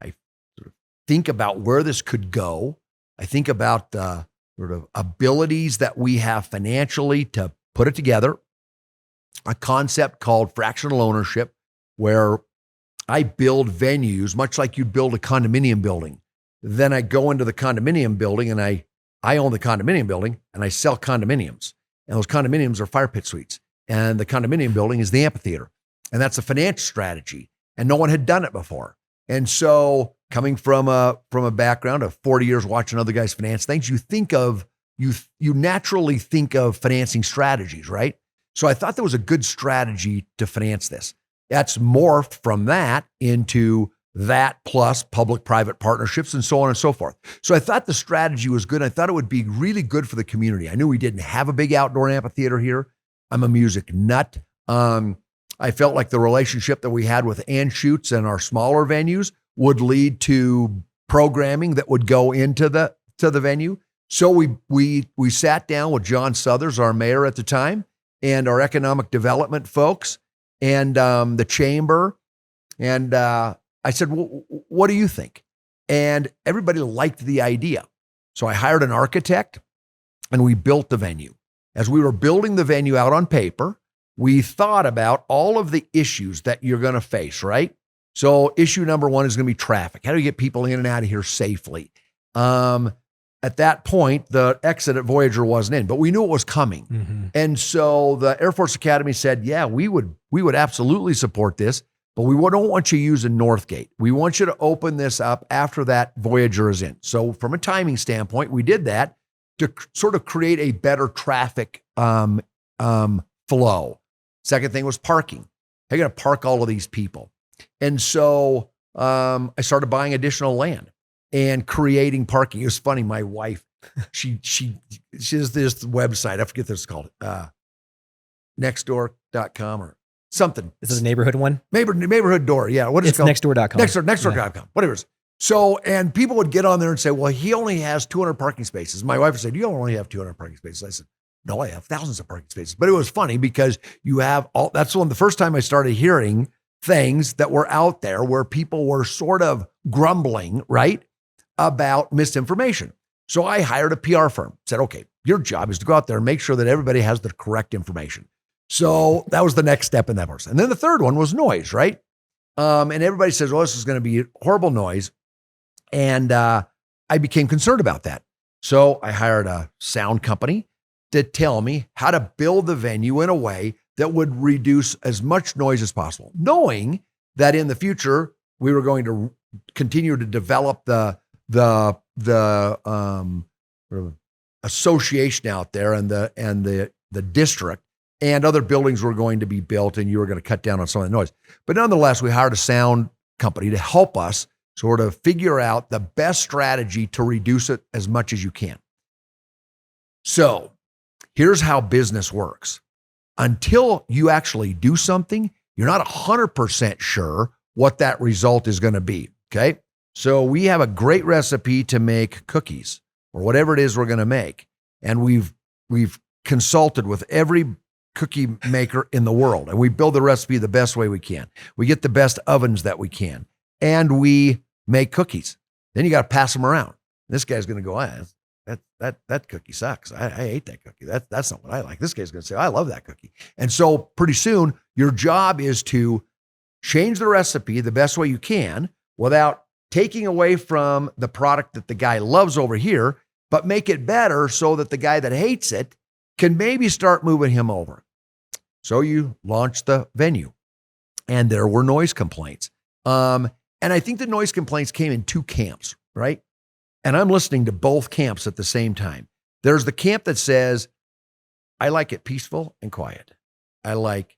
I sort of think about where this could go. I think about the sort of abilities that we have financially to put it together. A concept called fractional ownership, where I build venues, much like you'd build a condominium building. Then I go into the condominium building and I own the condominium building and I sell condominiums. And those condominiums are fire pit suites. And the condominium building is the amphitheater. And that's a finance strategy. And no one had done it before. And so coming from a background of 40 years watching other guys finance things, you naturally think of financing strategies, right? So I thought there was a good strategy to finance this. That's morphed from that into that plus public-private partnerships and so on and so forth. So I thought the strategy was good. I thought it would be really good for the community. I knew we didn't have a big outdoor amphitheater here. I'm a music nut. I felt like the relationship that we had with Anschutz and our smaller venues would lead to programming that would go into the venue. So we sat down with John Suthers, our mayor at the time, and our economic development folks and the chamber. And I said, well, what do you think? And everybody liked the idea. So I hired an architect and we built the venue. As we were building the venue out on paper, we thought about all of the issues that you're going to face, right? So issue number 1 is going to be traffic. How do you get people in and out of here safely? At that point, the exit at Voyager wasn't in, but we knew it was coming. Mm-hmm. And so the Air Force Academy said, yeah, we would absolutely support this, but we don't want you using Northgate. We want you to open this up after that Voyager is in. So from a timing standpoint, we did that to sort of create a better traffic flow. Second thing was parking. I got to park all of these people. And so I started buying additional land and creating parking. It was funny. My wife, she has this website. I forget what it's called. Nextdoor.com or something. Is this a neighborhood one? Neighborhood door. Yeah. What is it called? Nextdoor.com. Nextdoor.com. Yeah. Whatever it is. So, and people would get on there and say, well, he only has 200 parking spaces. My wife would say, you don't only have 200 parking spaces. I said, no, I have thousands of parking spaces. But it was funny because you have all, that's the first time I started hearing things that were out there where people were sort of grumbling, right, about misinformation. So I hired a PR firm, said, okay, your job is to go out there and make sure that everybody has the correct information. So that was the next step in that process. And then the third one was noise, right? And everybody says, well, this is going to be horrible noise. And I became concerned about that. So I hired a sound company to tell me how to build the venue in a way that would reduce as much noise as possible, knowing that in the future, we were going to continue to develop the association out there and the district, and other buildings were going to be built and you were going to cut down on some of the noise. But nonetheless, we hired a sound company to help us sort of figure out the best strategy to reduce it as much as you can. So here's how business works. Until you actually do something, you're not 100% sure what that result is going to be, okay? So we have a great recipe to make cookies or whatever it is we're going to make. And we've consulted with every cookie maker in the world, and we build the recipe the best way we can. We get the best ovens that we can, and we make cookies. Then you got to pass them around. This guy's going to go, that cookie sucks. I hate that cookie. That's not what I like. This guy's going to say, I love that cookie. And so pretty soon your job is to change the recipe the best way you can without taking away from the product that the guy loves over here, but make it better so that the guy that hates it can maybe start moving him over. So you launched the VENU, and there were noise complaints. And I think the noise complaints came in two camps, right? And I'm listening to both camps at the same time. There's the camp that says, I like it peaceful and quiet. I like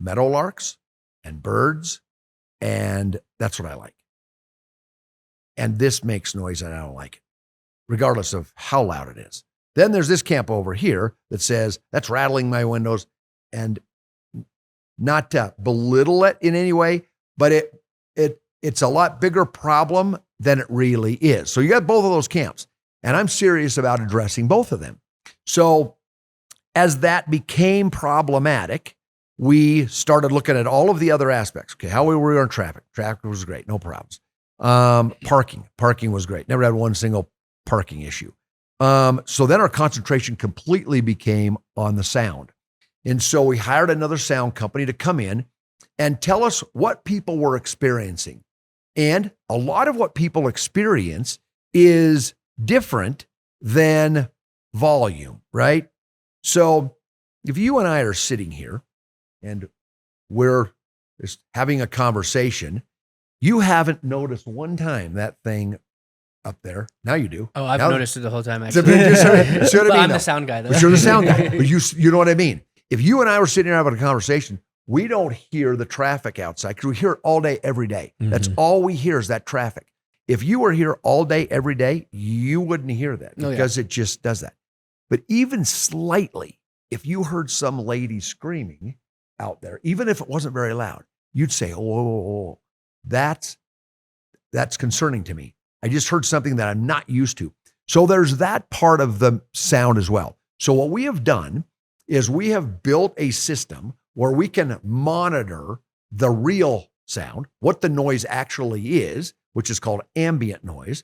meadowlarks and birds, and that's what I like. And this makes noise and I don't like it, regardless of how loud it is. Then there's this camp over here that says, that's rattling my windows, and not to belittle it in any way, but it's a lot bigger problem than it really is. So you got both of those camps, and I'm serious about addressing both of them. So as that became problematic, we started looking at all of the other aspects. Okay, how we were on traffic. Traffic was great, no problems. Parking was great. Never had one single parking issue. So then our concentration completely became on the sound. And so we hired another sound company to come in and tell us what people were experiencing. And a lot of what people experience is different than volume, right? So if you and I are sitting here and we're just having a conversation, you haven't noticed one time that thing up there. Now you do. Oh, I've now, noticed it the whole time, actually. But I'm the sound guy, though. But you're the sound guy. But you know what I mean? If you and I were sitting here having a conversation, we don't hear the traffic outside because we hear it all day, every day. Mm-hmm. That's all we hear is that traffic. If you were here all day, every day, you wouldn't hear that because it just does that. But even slightly, if you heard some lady screaming out there, even if it wasn't very loud, you'd say, oh, that's concerning to me. I just heard something that I'm not used to. So there's that part of the sound as well. So what we have done is we have built a system where we can monitor the real sound, what the noise actually is, which is called ambient noise,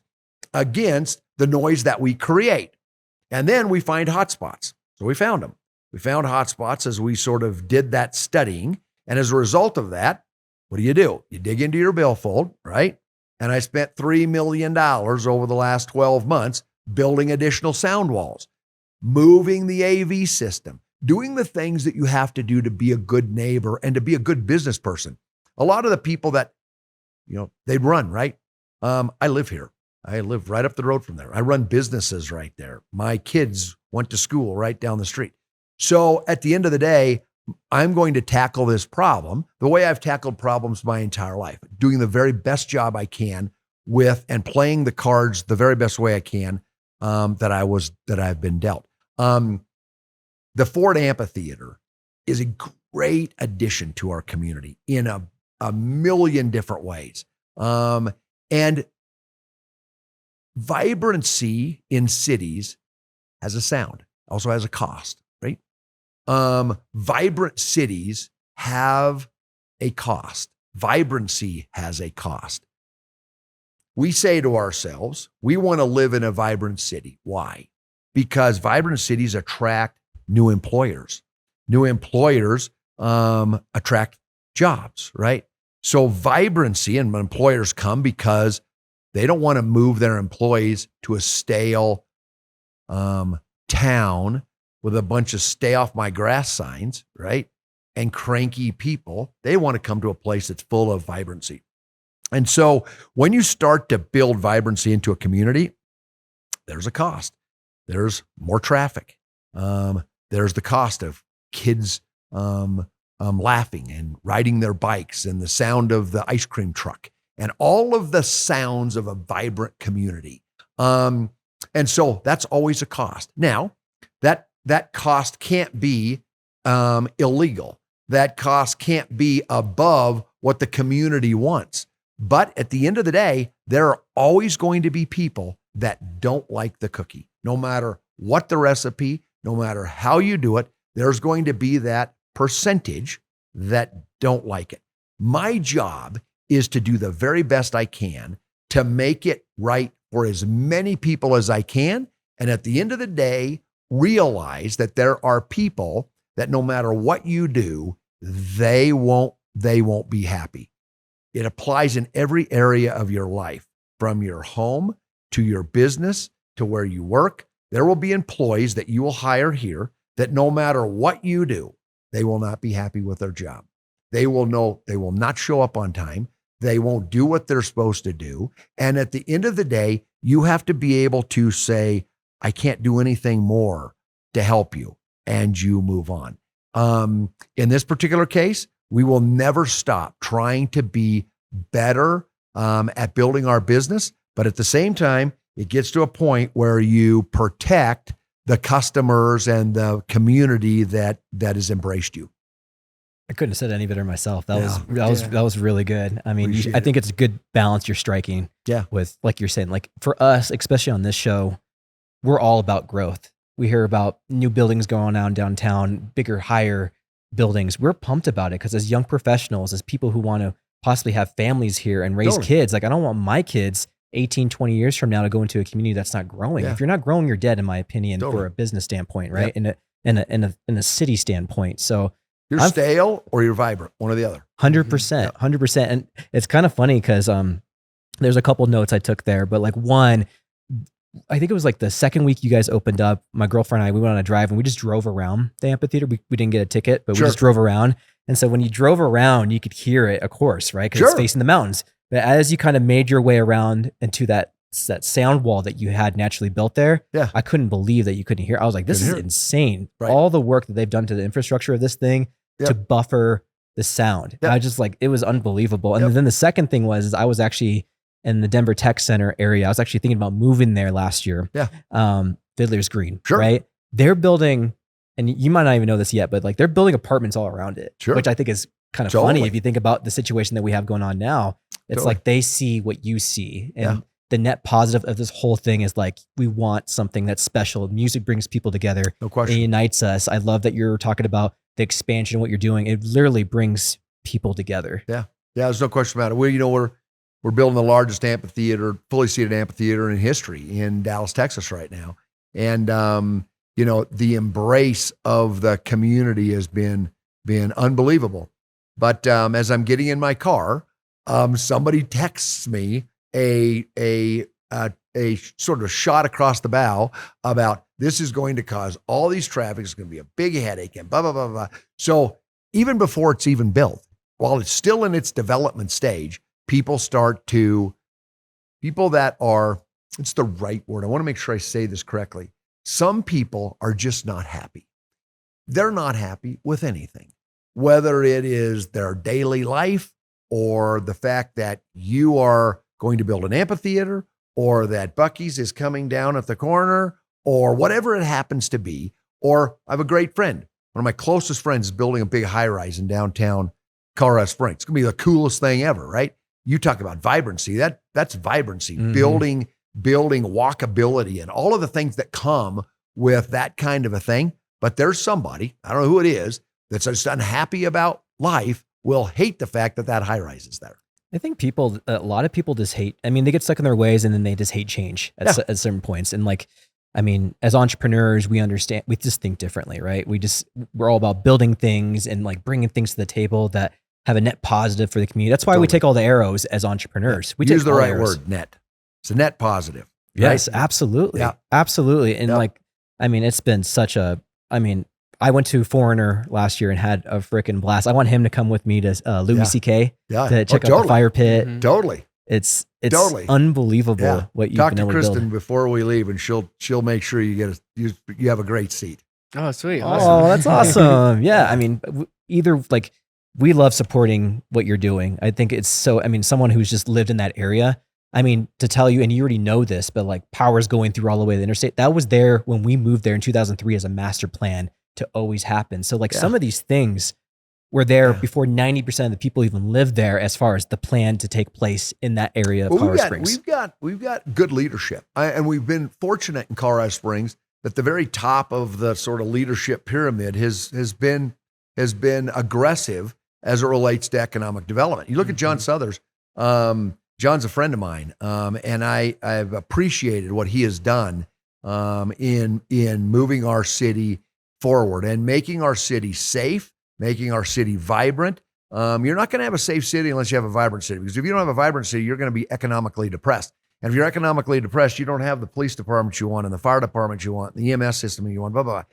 against the noise that we create. And then we find hotspots. So we found them. We found hotspots as we sort of did that studying. And as a result of that, what do? You dig into your billfold, right? And I spent $3 million over the last 12 months building additional sound walls, moving the AV system, doing the things that you have to do to be a good neighbor and to be a good business person. A lot of the people that, they'd run, right? I live here. I live right up the road from there. I run businesses right there. My kids went to school right down the street. So at the end of the day, I'm going to tackle this problem the way I've tackled problems my entire life, doing the very best job I can with and playing the cards the very best way I can that I've been dealt. The Ford Amphitheater is a great addition to our community in a million different ways. And vibrancy in cities has a sound, also has a cost, right? Vibrant cities have a cost. Vibrancy has a cost. We say to ourselves, we want to live in a vibrant city. Why? Because vibrant cities attract new employers. New employers attract jobs, right? So vibrancy, and employers come because they don't want to move their employees to a stale town with a bunch of stay off my grass signs, right? And cranky people. They want to come to a place that's full of vibrancy. And so when you start to build vibrancy into a community, there's a cost. There's more traffic. There's the cost of kids laughing and riding their bikes and the sound of the ice cream truck and all of the sounds of a vibrant community. And so that's always a cost. Now, that cost can't be illegal. That cost can't be above what the community wants. But at the end of the day, there are always going to be people that don't like the cookie. No matter what the recipe, no matter how you do it, there's going to be that percentage that don't like it. My job is to do the very best I can to make it right for as many people as I can. And at the end of the day, realize that there are people that no matter what you do, they won't be happy. It applies in every area of your life, from your home to your business to where you work. There will be employees that you will hire here that no matter what you do, they will not be happy with their job. They will not show up on time. They won't do what they're supposed to do. And at the end of the day, you have to be able to say, I can't do anything more to help you, and you move on. In this particular case, we will never stop trying to be better at building our business. But at the same time, it gets to a point where you protect the customers and the community that has embraced you. I couldn't have said any better myself. That was really good. I mean, I think it's a good balance you're striking. Yeah. With, like you're saying, like for us, especially on this show, we're all about growth. We hear about new buildings going on downtown, bigger, higher buildings. We're pumped about it because as young professionals, as people who want to possibly have families here and raise kids, like I don't want my kids 18, 20 years from now to go into a community that's not growing. Yeah. If you're not growing, you're dead, in my opinion, for a business standpoint, right? Yep. In a city standpoint. So you're stale or you're vibrant, one or the other. 100%, 100%. And it's kind of funny because there's a couple notes I took there, but like one, I think it was like the second week you guys opened up, my girlfriend and I, we went on a drive and we just drove around the amphitheater. We didn't get a ticket, but we just drove around. And so when you drove around, you could hear it, of course, right? Because it's facing the mountains. But as you kind of made your way around into that sound wall that you had naturally built there, I couldn't believe that you couldn't hear. I was like, this is insane. Right. All the work that they've done to the infrastructure of this thing to buffer the sound. I just like, it was unbelievable. And then the second thing was I was actually in the Denver Tech Center area. I was actually thinking about moving there last year. Fiddler's Green, right? They're building, and you might not even know this yet, but like they're building apartments all around it, which I think is kind of funny if you think about the situation that we have going on now. It's like they see what you see. And the net positive of this whole thing is like, we want something that's special. Music brings people together. No question. It unites us. I love that you're talking about the expansion of what you're doing. It literally brings people together. Yeah, there's no question about it. We're building the largest amphitheater, fully seated amphitheater in history in Dallas, Texas right now. And, the embrace of the community has been unbelievable. But as I'm getting in my car, somebody texts me a sort of shot across the bow about this is going to cause all these traffic. It's going to be a big headache and blah, blah, blah, blah. So even before it's even built, while it's still in its development stage, people that are, it's the right word. I want to make sure I say this correctly. Some people are just not happy. They're not happy with anything, whether it is their daily life or the fact that you are going to build an amphitheater or that Buc-ee's is coming down at the corner or whatever it happens to be. Or I have a great friend. One of my closest friends is building a big high rise in downtown Colorado Springs. It's going to be the coolest thing ever, right? You talk about vibrancy. That's vibrancy, building walkability and all of the things that come with that kind of a thing. But there's somebody, I don't know who it is, that's just unhappy about life, will hate the fact that high rise is there. I think a lot of people just hate, I mean, they get stuck in their ways and then they just hate change at certain points. And like, I mean, as entrepreneurs, we just think differently, right? We're all about building things and like bringing things to the table that have a net positive for the community. That's why we take all the arrows as entrepreneurs. We use the right word, net. It's a net positive. Right? Yes, absolutely. Yeah. Absolutely. And like, I mean, it's been I went to Foreigner last year and had a freaking blast. I want him to come with me to Louis C.K. to check out the fire pit. Mm-hmm. Totally. It's unbelievable what you've Talk been able to Kristen to build. Before we leave, and she'll make sure you have a great seat. Oh, sweet. Awesome. Oh, that's awesome. Yeah. I mean, either like we love supporting what you're doing. I think it's someone who's just lived in that area. I mean, to tell you, and you already know this, but like power's going through all the way to the interstate. That was there when we moved there in 2003 as a master plan to always happen. So like some of these things were there before 90% of the people even lived there as far as the plan to take place in that area of Colorado Springs. We've got good leadership. And we've been fortunate in Colorado Springs that the very top of the sort of leadership pyramid has been aggressive as it relates to economic development. You look at John Suthers, John's a friend of mine, and I've appreciated what he has done in moving our city forward and making our city safe, making our city vibrant. You're not going to have a safe city unless you have a vibrant city, because if you don't have a vibrant city, you're going to be economically depressed. And if you're economically depressed, you don't have the police department you want and the fire department you want, the EMS system you want, blah, blah,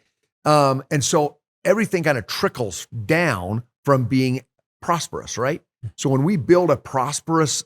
blah. And so everything kind of trickles down from being prosperous, right? So when we build a prosperous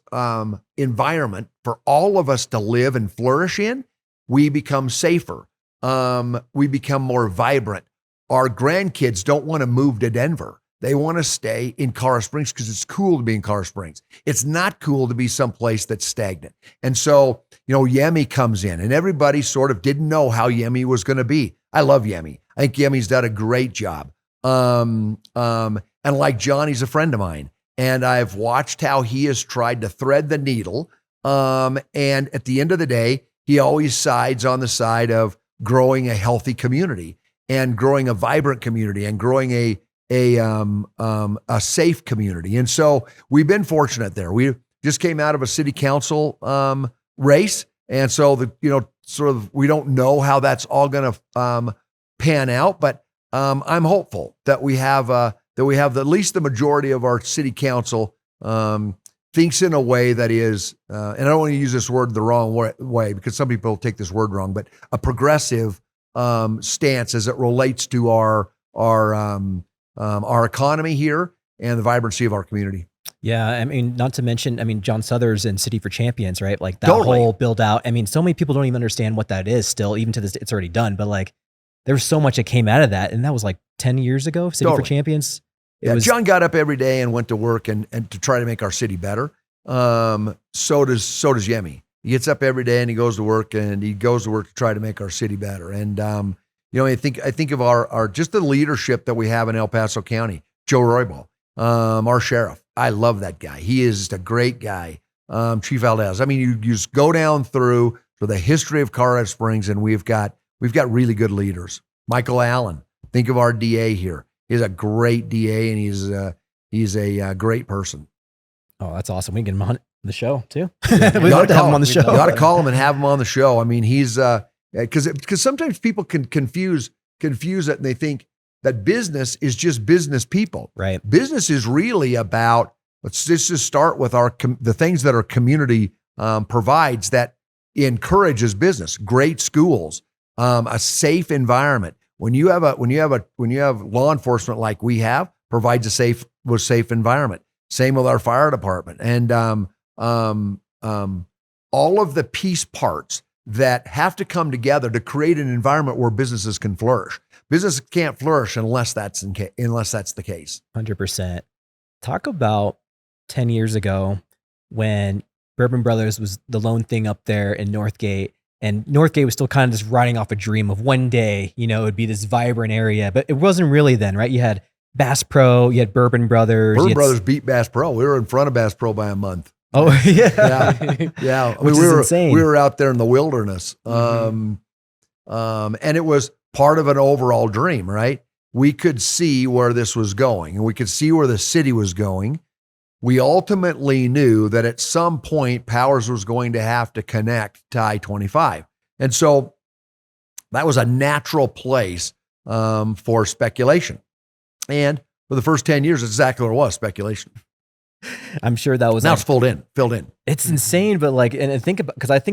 environment for all of us to live and flourish in, we become safer. We become more vibrant. Our grandkids don't want to move to Denver. They want to stay in Colorado Springs because it's cool to be in Colorado Springs. It's not cool to be someplace that's stagnant. And so, Yemi comes in, and everybody sort of didn't know how Yemi was going to be. I love Yemi. I think Yemi's done a great job. And like John, he's a friend of mine. And I've watched how he has tried to thread the needle. And at the end of the day, he always sides on the side of growing a healthy community and growing a vibrant community and growing a safe community. And so we've been fortunate there. We just came out of a city council race. And so we don't know how that's all going to pan out, but I'm hopeful that we have at least the majority of our city council thinks in a way that is, and I don't want to use this word the wrong way because some people take this word wrong, but a progressive stance as it relates to our economy here and the vibrancy of our community. Yeah, I mean, not to mention, John Suthers and City for Champions, right? Like that Totally. whole build out. So many people don't even understand what that is still, even to this, it's already done. But like, there was so much that came out of that. And that was like 10 years ago, City for Champions. John got up every day and went to work and to try to make our city better. So does Yemi. He gets up every day and he goes to work to try to make our city better. And, I think of our just the leadership that we have in El Paso County. Joe Roybal, our sheriff. I love that guy. He is just a great guy. Chief Valdez. You just go down through the history of Colorado Springs, and we've got really good leaders. Michael Allen. Think of our DA here. He's a great DA, and he's a great person. Oh, that's awesome. We can get him on the show too. We'd love to have him on the show. You got to call him and have him on the show. He's because sometimes people can confuse it, and they think that business is just business people. Right. Business is really about, let's just start with the things that our community provides that encourages business. Great schools, a safe environment. When you have law enforcement like we have, provides a safe environment. Same with our fire department, and all of the piece parts that have to come together to create an environment where businesses can flourish. Business can't flourish unless that's the case. 100%. Talk about 10 years ago when Bourbon Brothers was the lone thing up there in Northgate. And Northgate was still kind of just riding off a dream of one day, it would be this vibrant area, but it wasn't really then, right? You had Bass Pro, you had Bourbon Brothers. Bourbon Brothers beat Bass Pro. We were in front of Bass Pro by a month. Oh, yeah. Yeah. Which is insane. We were out there in the wilderness. And it was part of an overall dream, right? We could see where this was going, and we could see where the city was going. We ultimately knew that at some point Powers was going to have to connect to I-25. And so that was a natural place for speculation. And for the first 10 years, it's exactly what it was, speculation. I'm sure that was now it's filled in. It's insane, but and I think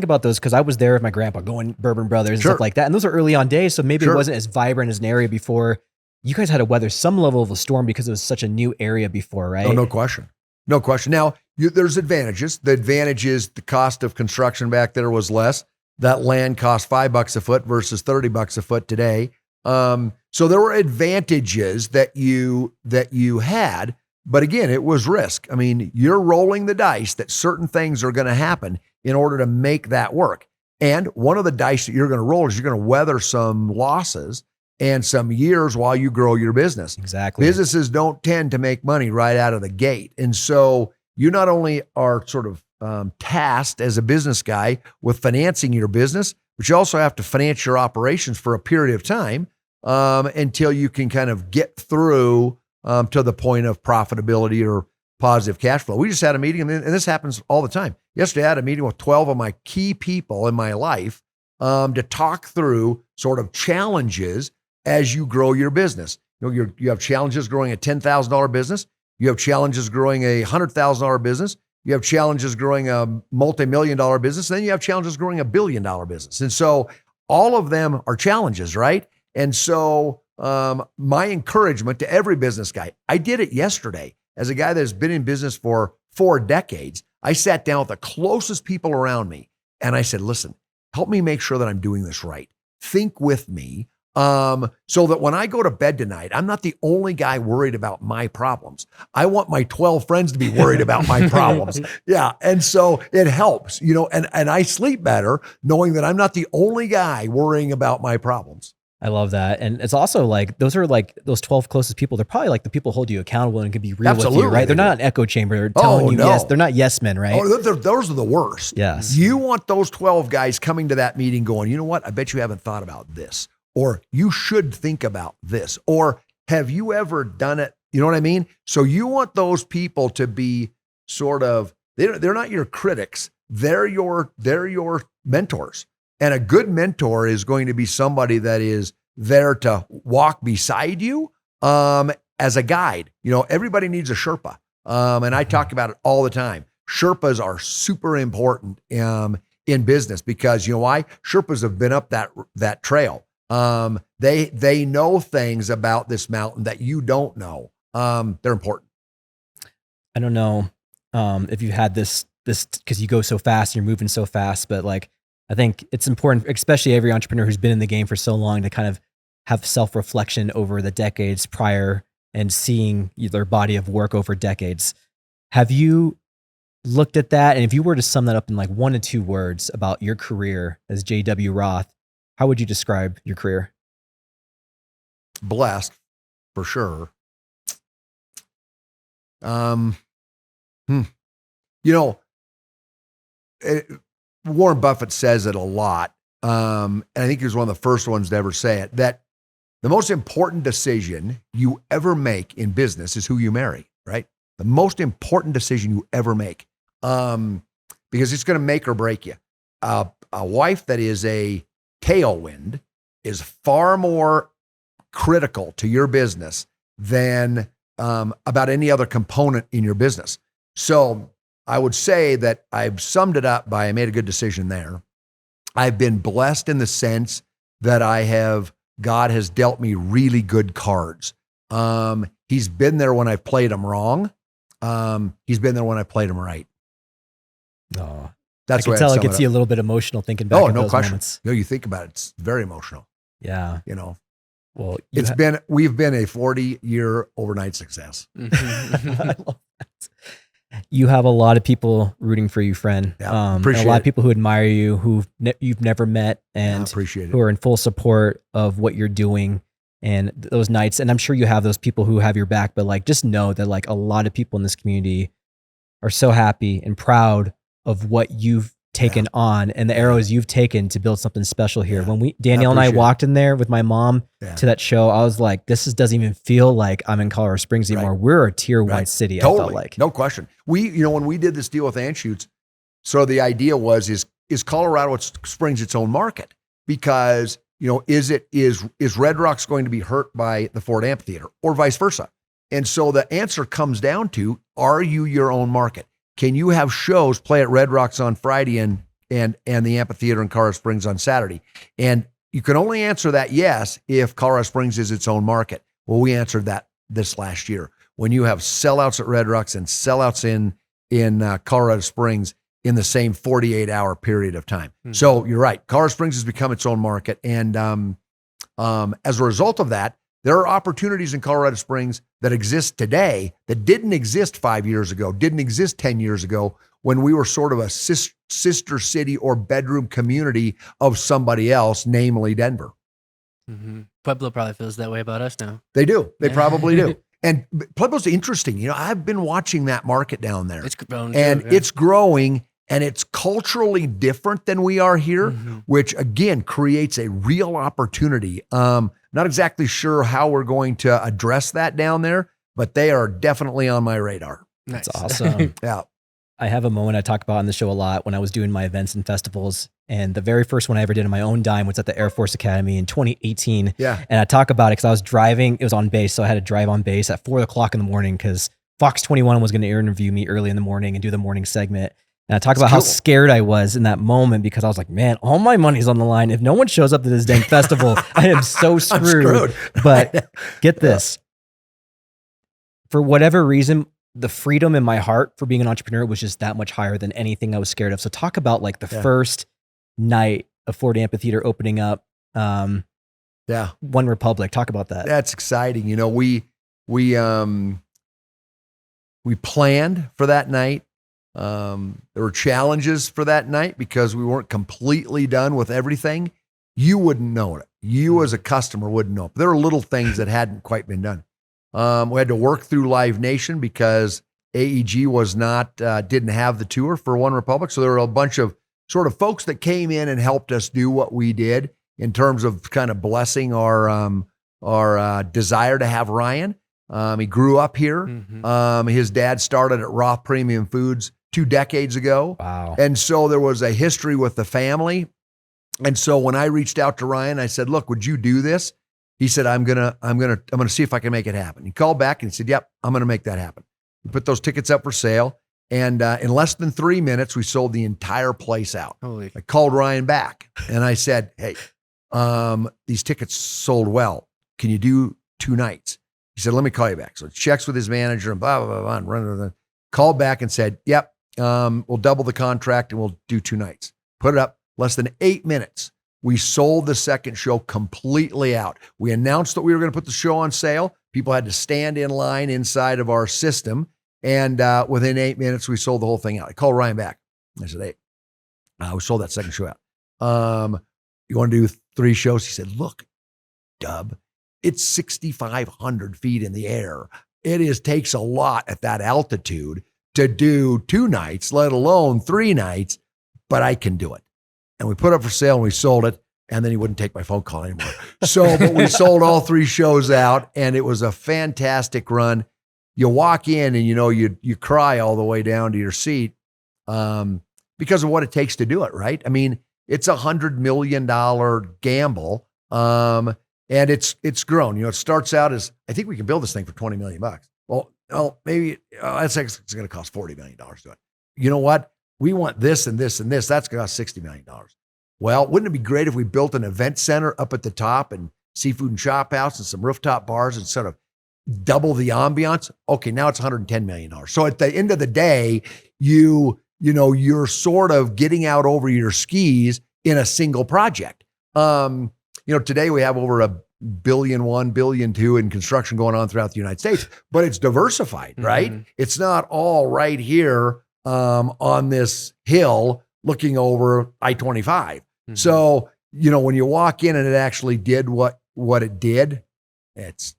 about those because I was there with my grandpa going Bourbon Brothers and stuff like that. And those are early on days. So maybe it wasn't as vibrant as an area before. You guys had to weather some level of a storm because it was such a new area before, right? Oh, no question. No question. Now, there's advantages. The advantage is the cost of construction back there was less. That land cost $5 a foot versus $30 a foot today. So there were advantages that you had, but again, it was risk. You're rolling the dice that certain things are going to happen in order to make that work. And one of the dice that you're going to roll is you're going to weather some losses and some years while you grow your business. Exactly. Businesses don't tend to make money right out of the gate. And so you not only are sort of tasked as a business guy with financing your business, but you also have to finance your operations for a period of time until you can kind of get through to the point of profitability positive cash flow. We just had a meeting, and this happens all the time. Yesterday, I had a meeting with 12 of my key people in my life to talk through sort of challenges as you grow your business. You have challenges growing a $10,000 business. You have challenges growing a $100,000 business. You have challenges growing a multi-million-dollar business. And then you have challenges growing a billion-dollar business. And so all of them are challenges, right? And so my encouragement to every business guy, I did it yesterday as a guy that's been in business for 4 decades. I sat down with the closest people around me and I said, listen, help me make sure that I'm doing this right. Think with me. So that when I go to bed tonight, I'm not the only guy worried about my problems. I want my 12 friends to be worried about my problems. Yeah. And so it helps, and I sleep better knowing that I'm not the only guy worrying about my problems. I love that. And it's also like, those are like those 12 closest people. They're probably like the people who hold you accountable and can be real with you, right? They're not an echo chamber telling you yes. They're not yes men, right? Oh, those are the worst. Yes. You want those 12 guys coming to that meeting going, you know what? I bet you haven't thought about this. Or you should think about this, or have you ever done it? You know what I mean? So you want those people to be sort of, they're not your critics. They're your mentors. And a good mentor is going to be somebody that is there to walk beside you as a guide. Everybody needs a Sherpa. And I talk about it all the time. Sherpas are super important in business because you know why? Sherpas have been up that trail. They know things about this mountain that you don't know. They're important. I don't know if you had this because you go so fast, you're moving so fast, but like I think it's important, especially every entrepreneur who's been in the game for so long, to kind of have self-reflection over the decades prior and seeing their body of work over decades. Have you looked at that? And if you were to sum that up in like 1 to 2 words about your career as J.W. Roth, how would you describe your career? Blessed, for sure. Warren Buffett says it a lot. And I think he was one of the first ones to ever say it, that the most important decision you ever make in business is who you marry, right? The most important decision you ever make. Because it's going to make or break you. A wife that is a tailwind is far more critical to your business than about any other component in your business. So I would say that I've summed it up by I made a good decision there. I've been blessed in the sense that God has dealt me really good cards. He's been there when I've played them wrong. He's been there when I played them right. Oh, that's I can tell it gets you a little bit emotional thinking back. No those question. Moments. You think about it; it's very emotional. Yeah. Well, we've been a 40-year overnight success. I love that. You have a lot of people rooting for you, friend. Yeah, appreciate a lot of people who admire you, who you've never met, and appreciate it. Who are in full support of what you're doing and those nights. And I'm sure you have those people who have your back, but like, just know that like a lot of people in this community are so happy and proud of what you've taken on and the arrows you've taken to build something special here. When Danielle and I walked in there with my mom to that show, I was like, this doesn't even feel like I'm in Colorado Springs anymore. Right. We're a tier 1 city. Totally. I felt like. No question. When we did this deal with Anschutz, so the idea was, is Colorado Springs its own market? Because, is Red Rocks going to be hurt by the Ford Amphitheater or vice versa? And so the answer comes down to, are you your own market? Can you have shows play at Red Rocks on Friday and the amphitheater in Colorado Springs on Saturday? And you can only answer that yes if Colorado Springs is its own market. Well, we answered that this last year. When you have sellouts at Red Rocks and sellouts in Colorado Springs in the same 48-hour period of time. Mm-hmm. So you're right. Colorado Springs has become its own market. And as a result of that, there are opportunities in Colorado Springs that exist today that didn't exist 5 years ago, didn't exist 10 years ago, when we were sort of a sister city or bedroom community of somebody else, namely Denver. Mm-hmm. Pueblo probably feels that way about us now. They do. They probably do. And Pueblo's interesting. I've been watching that market down there. It's grown it's growing, and it's culturally different than we are here, which again creates a real opportunity. Not exactly sure how we're going to address that down there, but they are definitely on my radar. That's awesome. Yeah. I have a moment I talk about on the show a lot when I was doing my events and festivals. And the very first one I ever did on my own dime was at the Air Force Academy in 2018. Yeah. And I talk about it because I was driving. It was on base. So I had to drive on base at 4:00 in the morning because Fox 21 was going to interview me early in the morning and do the morning segment. And I talk about how scared I was in that moment because I was like, man, all my money's on the line. If no one shows up to this dang festival, I am so screwed. But get this. For whatever reason, the freedom in my heart for being an entrepreneur was just that much higher than anything I was scared of. So talk about like the first night of Ford Amphitheater opening up. OneRepublic. Talk about that. That's exciting. You know, we planned for that night. There were challenges for that night because we weren't completely done with everything. You wouldn't know it. You as a customer wouldn't know it. There were little things that hadn't quite been done. We had to work through Live Nation because AEG was not, didn't have the tour for OneRepublic. So there were a bunch of sort of folks that came in and helped us do what we did in terms of kind of blessing our desire to have Ryan. He grew up here. His dad started at Roth Premium Foods 2 decades ago. Wow. And so there was a history with the family. And so when I reached out to Ryan, I said, look, would you do this? He said, I'm gonna see if I can make it happen. He called back and he said, yep, I'm gonna make that happen. We put those tickets up for sale. And in less than 3 minutes, we sold the entire place out. Holy. I called Ryan back and I said, hey, these tickets sold well. Can you do 2 nights? He said, let me call you back. So checks with his manager and blah, blah, blah, blah, and run. Called back and said, yep, we'll double the contract and we'll do 2 nights. Put it up. Less than 8 minutes. We sold the second show completely out. We announced that we were going to put the show on sale. People had to stand in line inside of our system. And within 8 minutes, we sold the whole thing out. I called Ryan back. I said, hey, we sold that second show out. You want to do 3 shows? He said, look, Dub, it's 6,500 feet in the air. It takes a lot at that altitude to do 2 nights, let alone 3 nights, but I can do it. And we put it up for sale and we sold it. And then he wouldn't take my phone call anymore. But we sold all 3 shows out and it was a fantastic run. You walk in and, you know, you cry all the way down to your seat because of what it takes to do it, right? I mean, it's $100 million gamble. And it's grown. You know, it starts out as, I think we can build this thing for $20 million. Well, maybe it's going to cost $40 million to do it. You know what? We want this and this and this. That's going to cost $60 million. Well, wouldn't it be great if we built an event center up at the top and seafood and shop house and some rooftop bars and sort of double the ambiance? Okay, now it's $110 million. So at the end of the day, you're sort of getting out over your skis in a single project. Today we have over $1.1 billion, $1.2 billion in construction going on throughout the United States, but it's diversified, right? It's not all right here on this hill looking over I-25. So, when you walk in and it actually did what it did, it's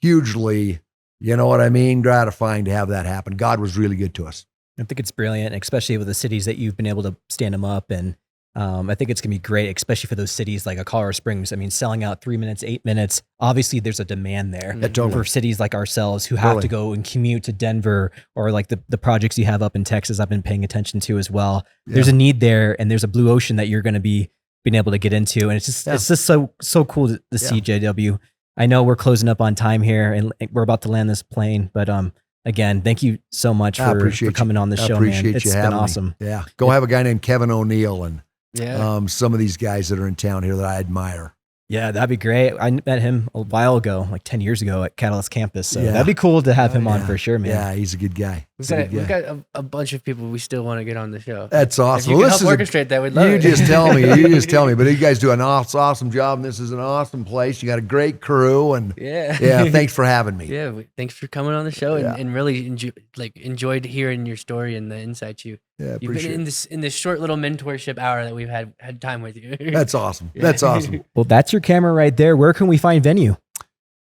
hugely, you know what I mean, gratifying to have that happen. God was really good to us. I think it's brilliant, especially with the cities that you've been able to stand them up. And I think it's going to be great, especially for those cities like Colorado Springs. I mean, selling out 3 minutes, 8 minutes, obviously there's a demand there for cities like ourselves who have to go and commute to Denver or like the projects you have up in Texas I've been paying attention to as well. Yeah. There's a need there and there's a blue ocean that you're going to be being able to get into. And it's just so cool to see, JW. I know we're closing up on time here and we're about to land this plane, but again, thank you so much for coming on the show, man. It's been awesome. Me. Yeah. Go have a guy named Kevin O'Neill and some of these guys that are in town here that I admire. Yeah, that'd be great. I met him a while ago, like 10 years ago at Catalyst Campus. So that'd be cool to have him on for sure, man. Yeah, he's a good guy. We've got a bunch of people we still want to get on the show. That's awesome. If you can help orchestrate that, we'd love it. You just tell me. But you guys do an awesome job, and this is an awesome place. You got a great crew, and thanks for having me. Yeah, thanks for coming on the show, and really enjoyed hearing your story and the insights you've been in this short little mentorship hour that we've had time with you. That's awesome. That's awesome. Well, that's your camera right there. Where can we find VENU?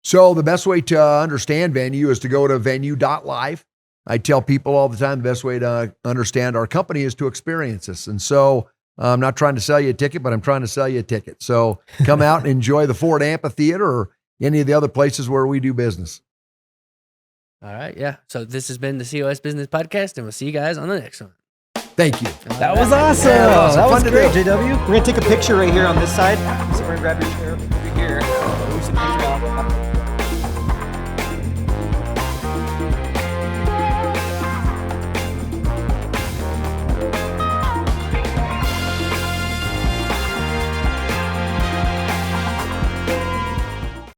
So the best way to understand VENU is to go to venu.live. I tell people all the time the best way to understand our company is to experience us. And so I'm not trying to sell you a ticket, but I'm trying to sell you a ticket. So come out and enjoy the Ford Amphitheater or any of the other places where we do business. All right. Yeah. So this has been the COS Business Podcast, and we'll see you guys on the next one. Thank you. That was awesome. Yeah, that was that was fun to great, do. JW. We're going to take a picture right here on this side. So we're going to grab your chair.